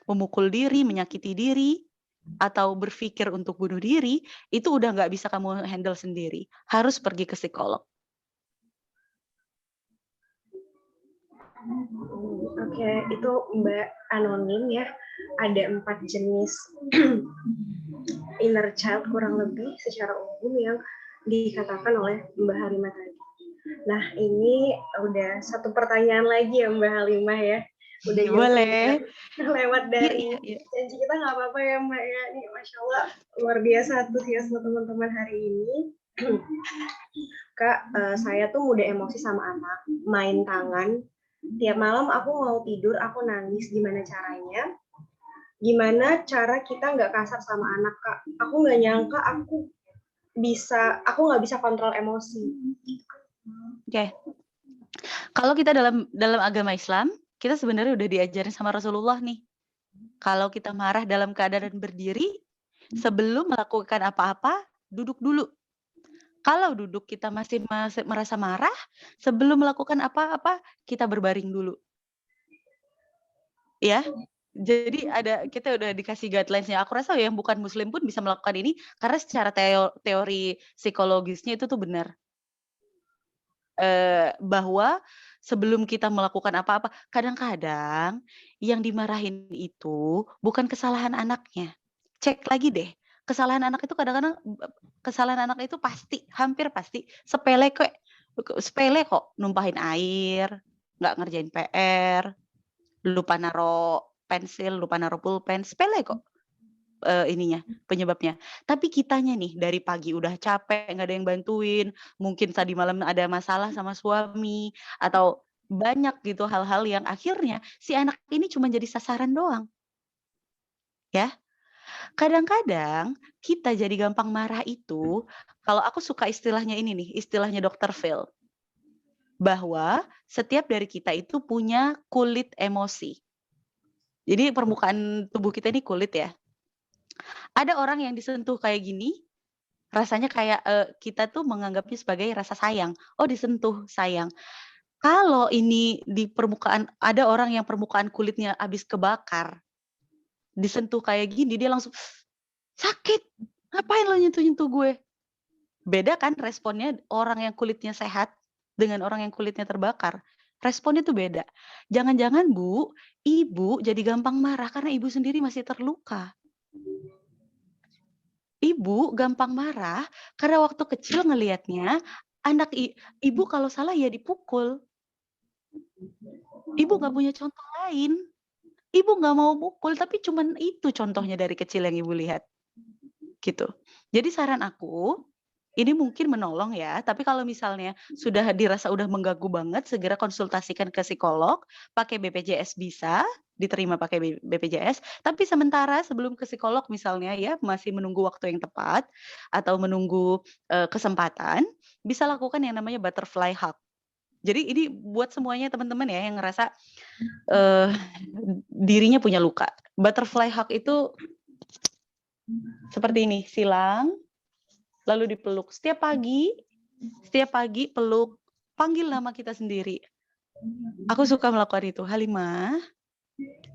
memukul diri, menyakiti diri, atau berpikir untuk bunuh diri, itu udah nggak bisa kamu handle sendiri. Harus pergi ke psikolog. Oke, itu Mbak Anonim ya. Ada 4 jenis inner child kurang lebih secara umum yang dikatakan oleh Mbak Halimah tadi. Nah, ini udah satu pertanyaan lagi ya Mbak Halimah ya. Udah boleh lewat dari janji kita nggak apa-apa ya Mbak ya. Ini Masya Allah luar biasa antusiasme teman-teman hari ini. Kak, saya tuh mudah emosi sama anak, main tangan. Tiap malam aku mau tidur, aku nangis. Gimana caranya? Gimana cara kita nggak kasar sama anak, Kak? Aku nggak nyangka aku nggak bisa kontrol emosi. Oke. Kalau kita dalam agama Islam, kita sebenarnya udah diajarin sama Rasulullah nih. Kalau kita marah dalam keadaan berdiri, sebelum melakukan apa-apa, duduk dulu. Kalau duduk kita masih merasa marah, sebelum melakukan apa-apa, kita berbaring dulu. Ya. Jadi kita udah dikasih guidelines-nya. Aku rasa yang bukan muslim pun bisa melakukan ini karena secara teori psikologisnya itu tuh benar. Bahwa sebelum kita melakukan apa-apa, kadang-kadang yang dimarahin itu bukan kesalahan anaknya. Cek lagi deh, kesalahan anak itu kadang-kadang kesalahan anak itu hampir pasti sepele kok, numpahin air, nggak ngerjain PR, lupa naro pensil, lupa naro pulpen, sepele kok. Penyebabnya. Tapi kitanya nih dari pagi udah capek, nggak ada yang bantuin, mungkin tadi malam ada masalah sama suami, atau banyak gitu hal-hal yang akhirnya si anak ini cuma jadi sasaran doang. Ya. Kadang-kadang kita jadi gampang marah itu, kalau aku suka istilahnya ini nih, istilahnya Dr. Phil. Bahwa setiap dari kita itu punya kulit emosi. Jadi permukaan tubuh kita ini kulit ya. Ada orang yang disentuh kayak gini, rasanya kayak kita tuh menganggapnya sebagai rasa sayang. Oh, disentuh, sayang. Kalau ini di permukaan, ada orang yang permukaan kulitnya habis kebakar, disentuh kayak gini, dia langsung sakit. Ngapain lo nyentuh-nyentuh gue? Beda kan responnya orang yang kulitnya sehat dengan orang yang kulitnya terbakar. Responnya tuh beda. Jangan-jangan Bu, ibu jadi gampang marah karena ibu sendiri masih terluka. Ibu gampang marah karena waktu kecil ngelihatnya ibu kalau salah ya dipukul. Ibu nggak punya contoh lain. Ibu nggak mau mukul, tapi cuman itu contohnya dari kecil yang ibu lihat. Gitu. Jadi saran aku, ini mungkin menolong ya, tapi kalau misalnya sudah dirasa udah mengganggu banget, segera konsultasikan ke psikolog, pakai BPJS bisa, diterima pakai BPJS, tapi sementara sebelum ke psikolog misalnya ya, masih menunggu waktu yang tepat, atau menunggu kesempatan, bisa lakukan yang namanya butterfly hug. Jadi ini buat semuanya teman-teman ya yang ngerasa dirinya punya luka. Butterfly hug itu seperti ini, silang, lalu dipeluk. Setiap pagi peluk, panggil nama kita sendiri. Aku suka melakukan itu. Halimah,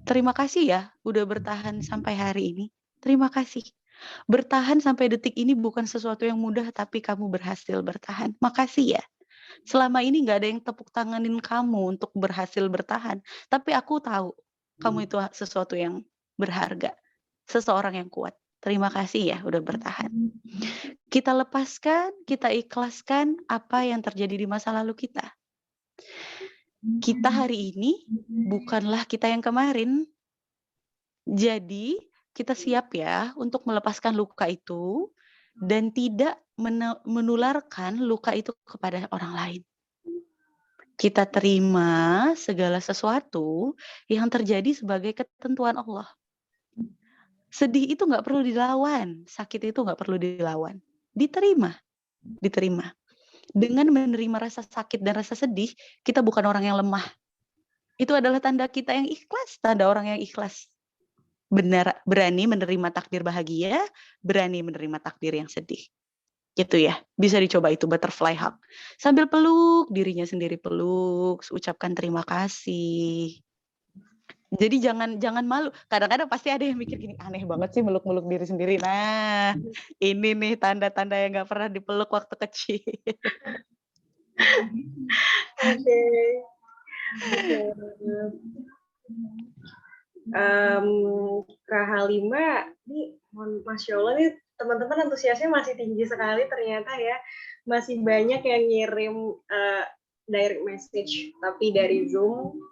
terima kasih ya udah bertahan sampai hari ini. Terima kasih. Bertahan sampai detik ini bukan sesuatu yang mudah, tapi kamu berhasil bertahan. Makasih ya. Selama ini nggak ada yang tepuk tanganin kamu untuk berhasil bertahan. Tapi aku tahu kamu itu sesuatu yang berharga. Seseorang yang kuat. Terima kasih ya udah bertahan. Kita lepaskan, kita ikhlaskan apa yang terjadi di masa lalu kita. Kita hari ini bukanlah kita yang kemarin. Jadi kita siap ya untuk melepaskan luka itu dan tidak menularkan luka itu kepada orang lain. Kita terima segala sesuatu yang terjadi sebagai ketentuan Allah. Sedih itu nggak perlu dilawan, sakit itu nggak perlu dilawan. Diterima. Dengan menerima rasa sakit dan rasa sedih, kita bukan orang yang lemah. Itu adalah tanda kita yang ikhlas, tanda orang yang ikhlas. Berani menerima takdir bahagia, berani menerima takdir yang sedih. Gitu ya, bisa dicoba itu butterfly hug. Sambil peluk, dirinya sendiri peluk, ucapkan terima kasih. Jadi jangan malu. Kadang-kadang pasti ada yang mikir gini, aneh banget sih meluk-meluk diri sendiri. Nah, ini nih tanda-tanda yang nggak pernah dipeluk waktu kecil. Oke. Kak Halimah, ini Masya Allah nih teman-teman antusiasnya masih tinggi sekali ternyata ya. Masih banyak yang ngirim direct message, tapi dari Zoom.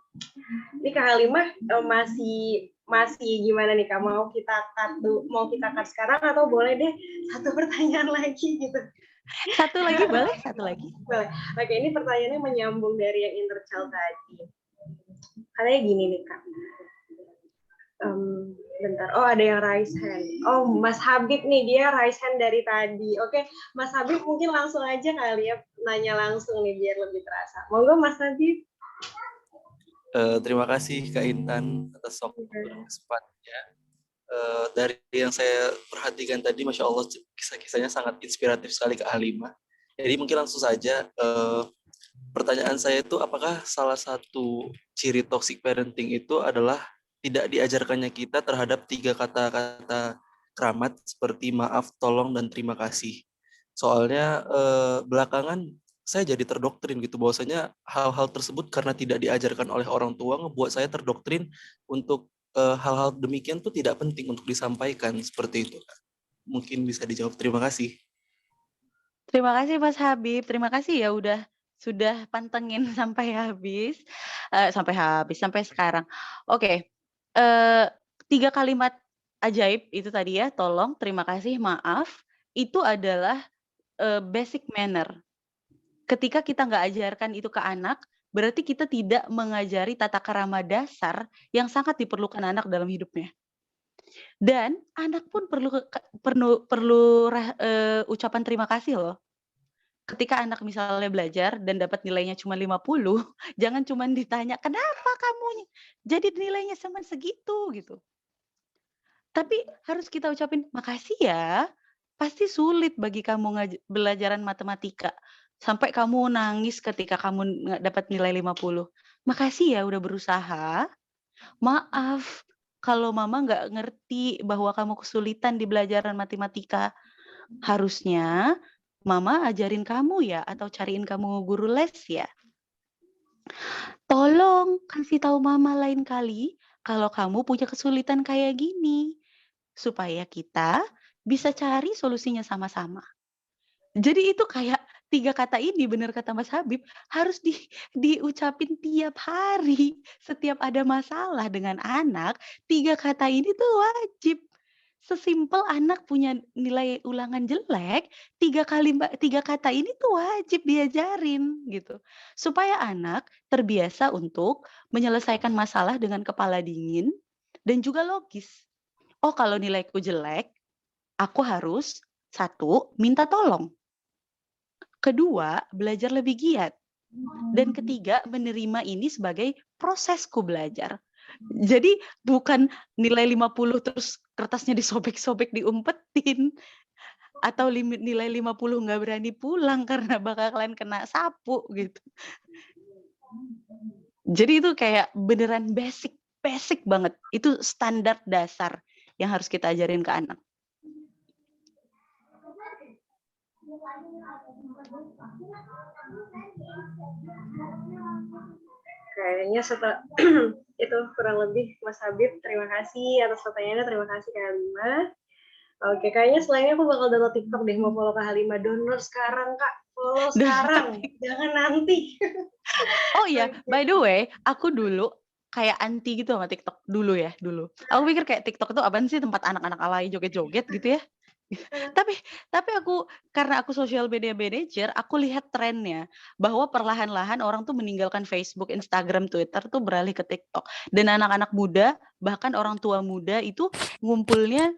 Ini Kak Halimah masih gimana nih Kak? Mau kita cut sekarang atau boleh deh satu pertanyaan lagi gitu? Satu lagi boleh? Satu lagi. Boleh. Oke, ini pertanyaannya menyambung dari yang inner child tadi. Katanya gini nih Kak. Bentar. Oh, ada yang raise hand. Oh, Mas Habib nih, dia raise hand dari tadi. Oke, Mas Habib mungkin langsung aja kali ya nanya langsung nih biar lebih terasa. Monggo Mas Habib. Terima kasih Kak Intan atas waktu dan kesempatannya. Dari yang saya perhatikan tadi, Masya Allah kisah-kisahnya sangat inspiratif sekali Kak Halimah. Jadi mungkin langsung saja, pertanyaan saya itu apakah salah satu ciri toxic parenting itu adalah tidak diajarkannya kita terhadap 3 kata-kata keramat seperti maaf, tolong, dan terima kasih. Soalnya belakangan saya jadi terdoktrin gitu bahwasanya hal-hal tersebut karena tidak diajarkan oleh orang tua ngebuat saya terdoktrin untuk hal-hal demikian tuh tidak penting untuk disampaikan seperti itu. Mungkin bisa dijawab. Terima kasih. Terima kasih Mas Habib. Terima kasih ya sudah pantengin sampai habis, sampai sekarang. Oke, 3 kalimat ajaib itu tadi ya, tolong, terima kasih, maaf, itu adalah basic manner. Ketika kita nggak ajarkan itu ke anak, berarti kita tidak mengajari tata krama dasar yang sangat diperlukan anak dalam hidupnya. Dan anak pun perlu ucapan terima kasih loh. Ketika anak misalnya belajar dan dapat nilainya cuma 50, jangan cuma ditanya, "Kenapa kamu jadi nilainya cuma segitu?" gitu. Tapi harus kita ucapin, "Makasih ya, pasti sulit bagi kamu belajaran matematika. Sampai kamu nangis ketika kamu dapat nilai 50. Makasih ya udah berusaha. Maaf kalau mama nggak ngerti bahwa kamu kesulitan di belajaran matematika. Harusnya mama ajarin kamu ya atau cariin kamu guru les ya." Tolong kasih tahu mama lain kali kalau kamu punya kesulitan kayak gini, supaya kita bisa cari solusinya sama-sama. Jadi itu kayak 3 kata ini, bener kata Mas Habib, harus diucapin tiap hari. Setiap ada masalah dengan anak, 3 kata ini tuh wajib. Sesimpel anak punya nilai ulangan jelek, 3 kata ini tuh wajib diajarin gitu. Supaya anak terbiasa untuk menyelesaikan masalah dengan kepala dingin dan juga logis. Oh, kalau nilaiku jelek, aku harus 1, minta tolong. Kedua, belajar lebih giat. Dan ketiga, menerima ini sebagai prosesku belajar. Jadi bukan nilai 50 terus kertasnya disobek-sobek, diumpetin. Atau nilai 50 nggak berani pulang karena bakalan kena sapu gitu. Jadi itu kayak beneran basic banget. Itu standar dasar yang harus kita ajarin ke anak. Kayaknya setelah itu kurang lebih Mas Habib, terima kasih atas pertanyaannya, terima kasih Kak Halima. Oke, kayaknya setelahnya aku bakal download TikTok deh, mau follow Kak Halima. Download sekarang Kak, follow sekarang, jangan nanti. Oh iya, by the way, aku dulu kayak anti gitu sama TikTok dulu. Aku pikir kayak TikTok itu apaan sih, tempat anak-anak alay joget-joget gitu ya. Tapi aku karena aku social media manager, aku lihat trennya bahwa perlahan-lahan orang tuh meninggalkan Facebook, Instagram, Twitter tuh beralih ke TikTok. Dan anak-anak muda, bahkan orang tua muda itu ngumpulnya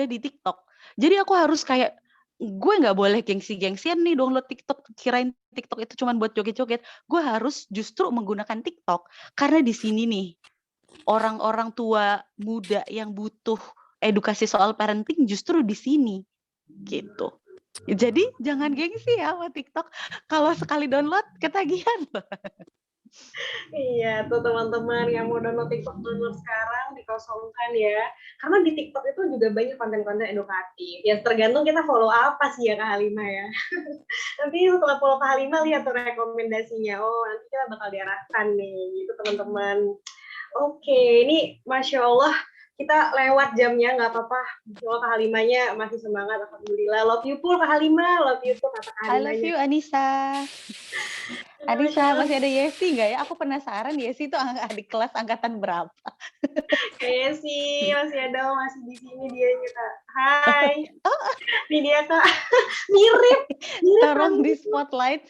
di TikTok. Jadi aku harus kayak gue nggak boleh gengsi-gengsian nih download TikTok, kirain TikTok itu cuma buat joget-joget. Gue harus justru menggunakan TikTok karena di sini nih orang-orang tua muda yang butuh edukasi soal parenting justru di sini gitu. Jadi jangan gengsi ya sama TikTok. Kalau sekali download ketagihan. Iya, tuh teman-teman yang mau download TikTok, download sekarang, dikosongkan ya. Karena di TikTok itu juga banyak konten-konten edukatif. Ya tergantung kita follow apa sih ya Kak Halima ya. Nanti setelah follow Kak Halima, lihat tuh rekomendasinya. Oh, nanti kita bakal diarahkan nih, gitu teman-teman. Oke, ini Masya Allah, kita lewat jamnya, nggak apa-apa. Kalau Kak Halimanya masih semangat, alhamdulillah. Love you pul Kak Halima, love you pul kata Kak I love Halimanya. you Anissa. Anissa, masih ada Yesi nggak ya? Aku penasaran Yesi itu adik kelas angkatan berapa? Kayaknya sih masih ada, masih di sini dia Kak. Hai. Ini dia Kak. Mirip. Tolong di spotlight.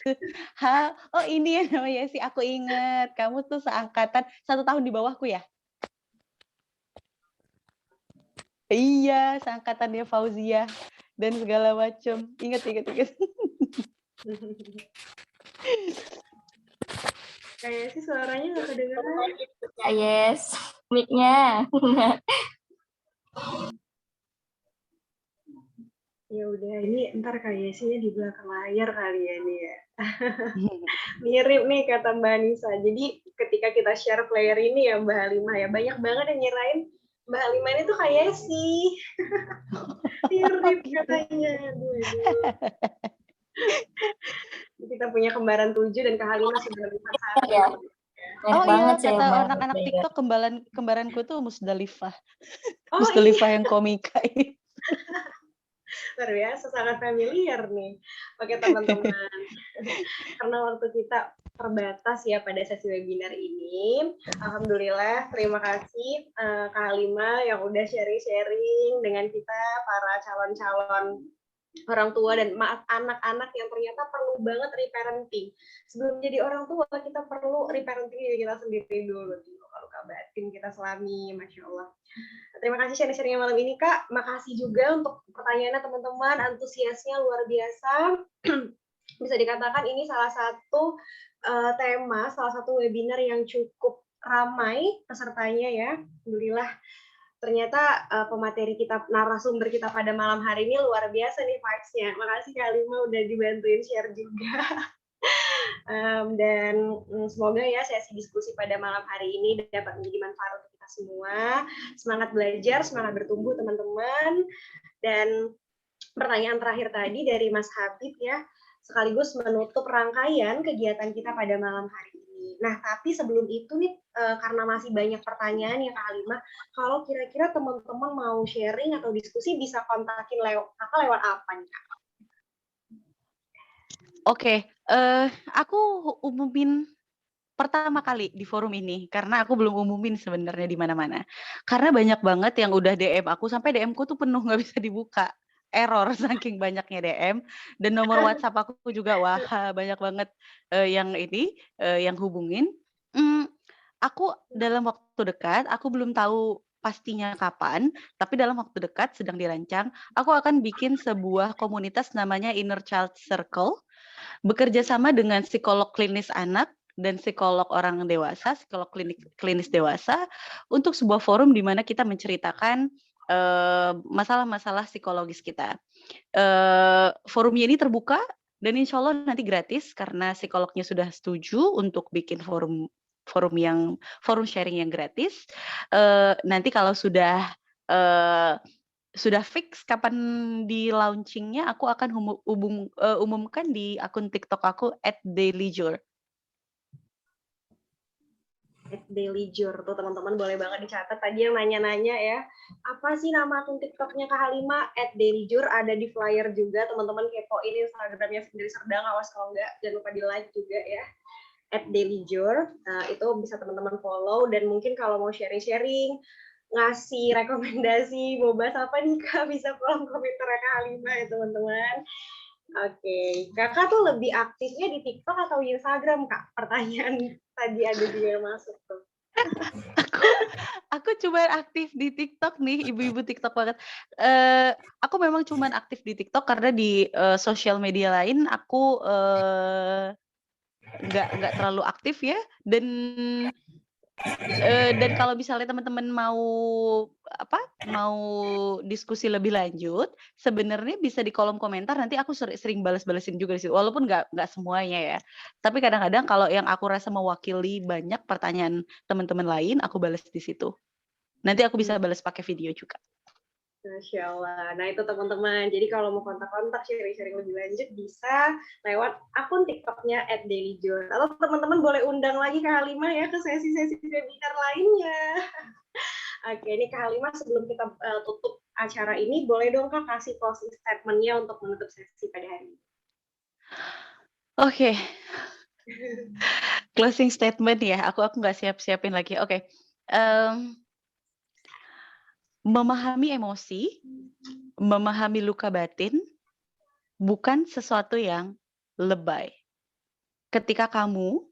Oh ini ya namanya Yesi, aku inget. Kamu tuh seangkatan 1 tahun di bawahku ya? Iya, seangkatan dia Fauzia dan segala macam. Ingat. Kayaknya sih suaranya nggak kedengeran. Yes, mic-nya. Ya udah, ini ntar kayak sih di belakang layar kali ya nih ya. Mirip nih kata Mbak Anissa. Jadi ketika kita share player ini ya Mbak Halimah ya, banyak banget yang nyerain Mbak Halimah ini tuh kayak sih. Mirip katanya. Aduh. Kita punya kembaran 7 dan Kak Halimah sudah 5 ya. Oh iya, kata anak-anak TikTok kembaranku tuh Musdalifah. Musdalifah yang komika. Luar biasa, sangat familiar nih. Oke teman-teman, karena waktu kita terbatas ya pada sesi webinar ini, alhamdulillah terima kasih Kak Halima yang udah sharing-sharing dengan kita para calon-calon orang tua dan anak-anak yang ternyata perlu banget reparenting. Sebelum jadi orang tua kita perlu reparenting diri kita sendiri dulu. Kalau Kak batin kita selami, Masya Allah. Terima kasih sharing-sharingnya malam ini Kak. Makasih juga untuk pertanyaannya teman-teman, antusiasnya luar biasa. Bisa dikatakan ini salah satu tema, salah satu webinar yang cukup ramai pesertanya ya. Alhamdulillah. Ternyata pemateri kita, narasumber kita pada malam hari ini luar biasa nih vibes-nya. Makasih Kak Halima udah dibantuin share juga. Dan semoga ya sesi diskusi pada malam hari ini dapat menjadi manfaat untuk kita semua. Semangat belajar, semangat bertumbuh teman-teman. Dan pertanyaan terakhir tadi dari Mas Habib ya, sekaligus menutup rangkaian kegiatan kita pada malam hari ini. ini. Nah, tapi sebelum itu nih, karena masih banyak pertanyaan ya Kak Halimah, kalau kira-kira teman-teman mau sharing atau diskusi bisa kontakin Kakak lewat apa nih Kak? Oke, aku umumin pertama kali di forum ini, karena aku belum umumin sebenarnya di mana-mana. Karena banyak banget yang udah DM aku, sampai DM-ku tuh penuh nggak bisa dibuka. Error saking banyaknya DM, dan nomor WhatsApp aku juga wah banyak banget yang hubungin. Aku dalam waktu dekat, aku belum tahu pastinya kapan, tapi dalam waktu dekat sedang dirancang, aku akan bikin sebuah komunitas namanya Inner Child Circle, bekerja sama dengan psikolog klinis anak dan psikolog orang dewasa, psikolog klinis dewasa, untuk sebuah forum di mana kita menceritakan masalah-masalah psikologis kita. Forumnya ini terbuka dan insya Allah nanti gratis karena psikolognya sudah setuju untuk bikin forum sharing yang gratis. Nanti kalau sudah fix kapan di launchingnya, aku akan umumkan di akun TikTok aku @dailyjur. @dailyjur tuh teman-teman boleh banget dicatat. Tadi yang nanya-nanya ya, apa sih nama akun TikToknya Kak Halimah? @dailyjur, ada di flyer juga, teman-teman kepoin Instagramnya Sendiri Serdang, awas kalau enggak jangan lupa di like juga ya. @dailyjur, itu bisa teman-teman follow, dan mungkin kalau mau sharing-sharing, ngasih rekomendasi mau bahas apa nih Kak, bisa kolom komentar Kak Halimah ya teman-teman. Oke, Kakak tuh lebih aktifnya di TikTok atau Instagram Kak? Pertanyaan tadi ada juga yang masuk tuh. Aku cuma aktif di TikTok nih, ibu-ibu TikTok banget. Aku memang cuma aktif di TikTok karena di sosial media lain aku nggak terlalu aktif ya. Dan kalau misalnya teman-teman mau diskusi lebih lanjut, sebenarnya bisa di kolom komentar, nanti aku sering balas-balasin juga di situ. Walaupun nggak semuanya ya. Tapi kadang-kadang kalau yang aku rasa mewakili banyak pertanyaan teman-teman lain, aku balas di situ. Nanti aku bisa balas pakai video juga. Masya Allah. Nah itu teman-teman, jadi kalau mau kontak-kontak, sharing-sharing lebih lanjut bisa lewat akun TikToknya @dailyjur. Atau teman-teman boleh undang lagi Kak Halimah ya ke sesi-sesi webinar lainnya. Oke, ini Kak Halimah sebelum kita tutup acara ini, boleh dong Kak kasih closing statement-nya untuk menutup sesi pada hari ini. Oke. Closing statement ya, aku nggak siapin lagi. Oke. Memahami emosi, memahami luka batin, bukan sesuatu yang lebay. Ketika kamu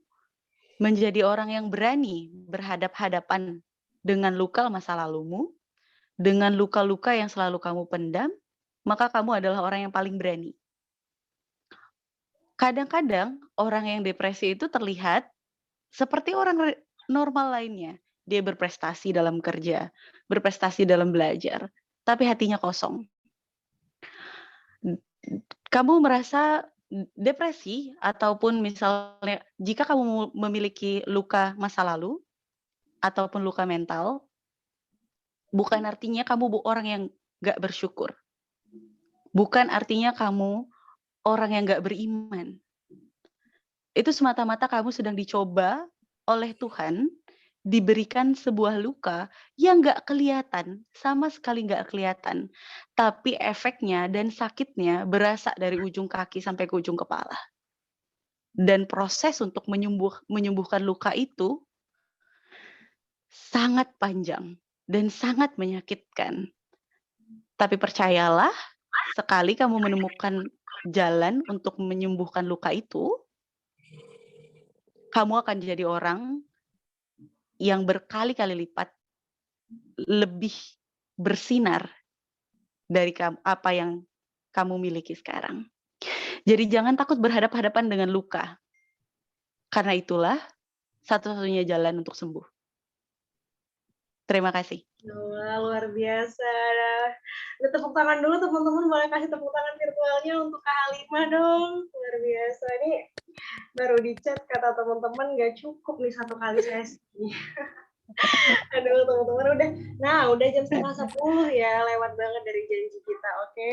menjadi orang yang berani berhadap-hadapan dengan luka masa lalumu, dengan luka-luka yang selalu kamu pendam, maka kamu adalah orang yang paling berani. Kadang-kadang orang yang depresi itu terlihat seperti orang normal lainnya. Dia berprestasi dalam kerja, berprestasi dalam belajar, tapi hatinya kosong. Kamu merasa depresi ataupun misalnya jika kamu memiliki luka masa lalu ataupun luka mental, bukan artinya kamu orang yang gak bersyukur. Bukan artinya kamu orang yang gak beriman. Itu semata-mata kamu sedang dicoba oleh Tuhan, diberikan sebuah luka yang gak kelihatan, sama sekali gak kelihatan. Tapi efeknya dan sakitnya berasa dari ujung kaki sampai ke ujung kepala. Dan proses untuk menyembuhkan luka itu sangat panjang dan sangat menyakitkan. Tapi percayalah, sekali kamu menemukan jalan untuk menyembuhkan luka itu, kamu akan jadi orang yang berkali-kali lipat lebih bersinar dari apa yang kamu miliki sekarang. Jadi jangan takut berhadapan-hadapan dengan luka. Karena itulah satu-satunya jalan untuk sembuh. Terima kasih. Wah, luar biasa. Tepuk tangan dulu teman-teman, boleh kasih tepuk tangan virtualnya untuk Kak Halimah dong. Luar biasa. Ini baru di chat kata teman-teman nggak cukup nih 1 kali sesi. Aduh, teman-teman udah jam 9:30 ya, lewat banget dari janji kita, oke?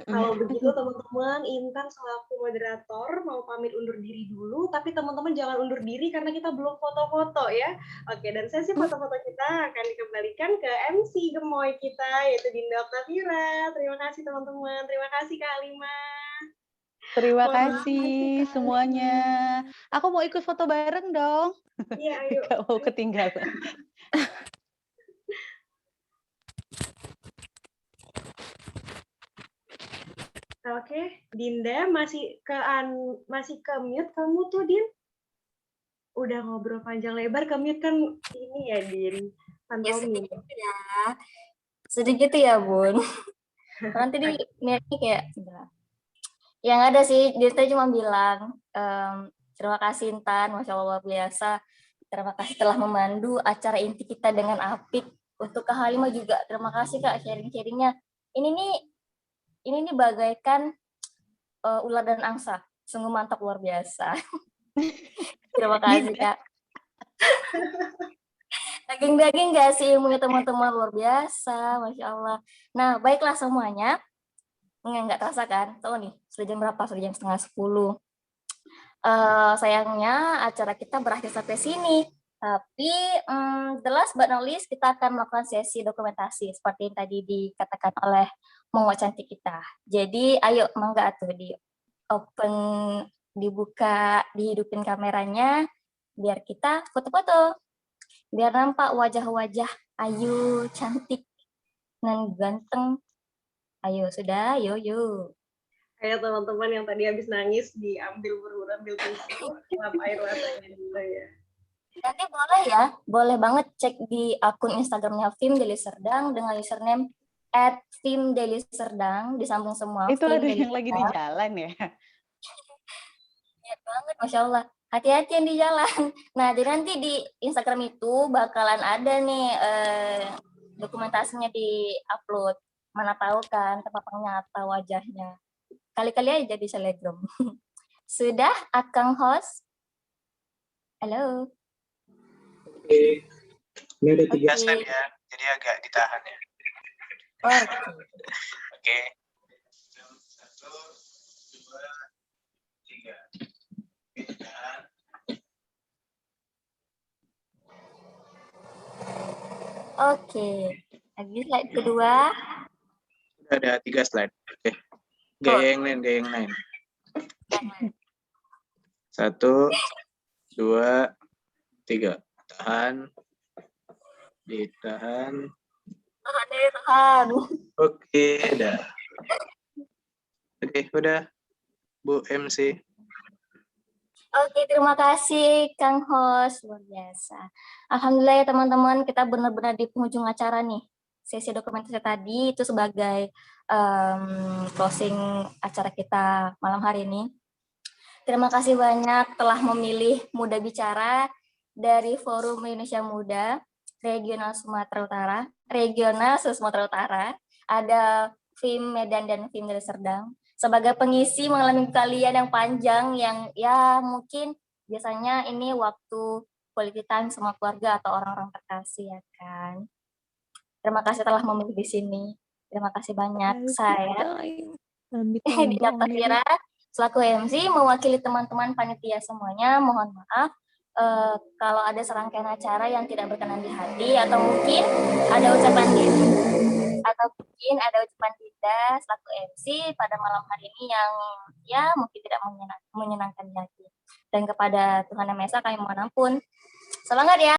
Kalau begitu teman-teman, Intan selaku moderator mau pamit undur diri dulu, tapi teman-teman jangan undur diri karena kita belum foto-foto ya. Oke, dan sesi foto-foto kita akan dikembalikan ke MC gemoy kita, yaitu Dinda Oktavira. Terima kasih teman-teman, terima kasih Kak Alima. Terima Mohon maaf, kasih semuanya. Aku mau ikut foto bareng dong. Iya, ayo. Gak mau ketinggalan. Oke, Dinda masih ke mute kamu tuh, Din. Udah ngobrol panjang lebar, ke mute kan ini ya, Din. Pantomim. Ya, sedikit ya, Bun. Nanti di niatnya kayak yang ada sih, dia cuma bilang terima kasih Intan, Masya Allah luar biasa. Terima kasih telah memandu acara inti kita dengan apik. Untuk Kak Halimah juga terima kasih Kak sharing-sharingnya. Ini nih bagaikan ular dan angsa. Sungguh mantap luar biasa. Terima kasih Kak. Daging-daging gak sih ilmunya teman-teman luar biasa, Masya Allah. Nah, baiklah semuanya. Nggak terasa kan? Tahu nih, sudah jam berapa? Sudah jam 9:30. Sayangnya acara kita berakhir sampai sini. Tapi the last but not least, kita akan melakukan sesi dokumentasi seperti yang tadi dikatakan oleh Mongo Cantik kita. Jadi ayo mangga tuh di open, dibuka, dihidupin kameranya biar kita foto-foto. Biar nampak wajah-wajah ayu, cantik, dan ganteng. Ayo sudah, yuk. Kayak teman-teman yang tadi habis nangis diambil tisu, lap air matanya dulu ya. Nanti boleh banget cek di akun Instagramnya Film Deli Serdang dengan username @filmdeliserdang, disambung semua. Itu ada yang lagi di jalan ya? Iya banget, Masya Allah. Hati-hati yang di jalan. Nah, jadi nanti di Instagram itu bakalan ada nih dokumentasinya di-upload. Mana tahu kan tempat nyata wajahnya. Kali-kali aja jadi selebgram. Sudah, Akang host? Halo. Oke. Ini ada 3 slide ya, jadi agak ditahan ya. Oke. 1, 2, 3. Oke. Lagi slide kedua. Sudah ada 3 slide. Oke. Gaya yang lain. 1, 2, 3. Tahan. Ditahan. Tahan. Oke, dah. Oke, udah. Bu MC. Oke, terima kasih Kang host, luar biasa. Alhamdulillah ya teman-teman, kita benar-benar di penghujung acara nih. Sesi dokumentasi tadi itu sebagai closing acara kita malam hari ini. Terima kasih banyak telah memilih Muda Bicara dari Forum Indonesia Muda Regional Sumatera Utara. Ada Film Medan dan Film Deli Serdang. Sebagai pengisi mengalami kalian yang panjang yang ya mungkin biasanya ini waktu quality time sama keluarga atau orang-orang terkasih ya kan. Terima kasih telah memilih di sini. Terima kasih banyak. Saya Dinda Oktavira selaku MC mewakili teman-teman panitia semuanya. Mohon maaf kalau ada serangkaian acara yang tidak berkenan di hati atau mungkin ada ucapan Dinda selaku MC pada malam hari ini yang ya mungkin tidak menyenangkan di hati. Dan kepada Tuhan Yang Maha Esa kami mohon ampun. Semangat ya.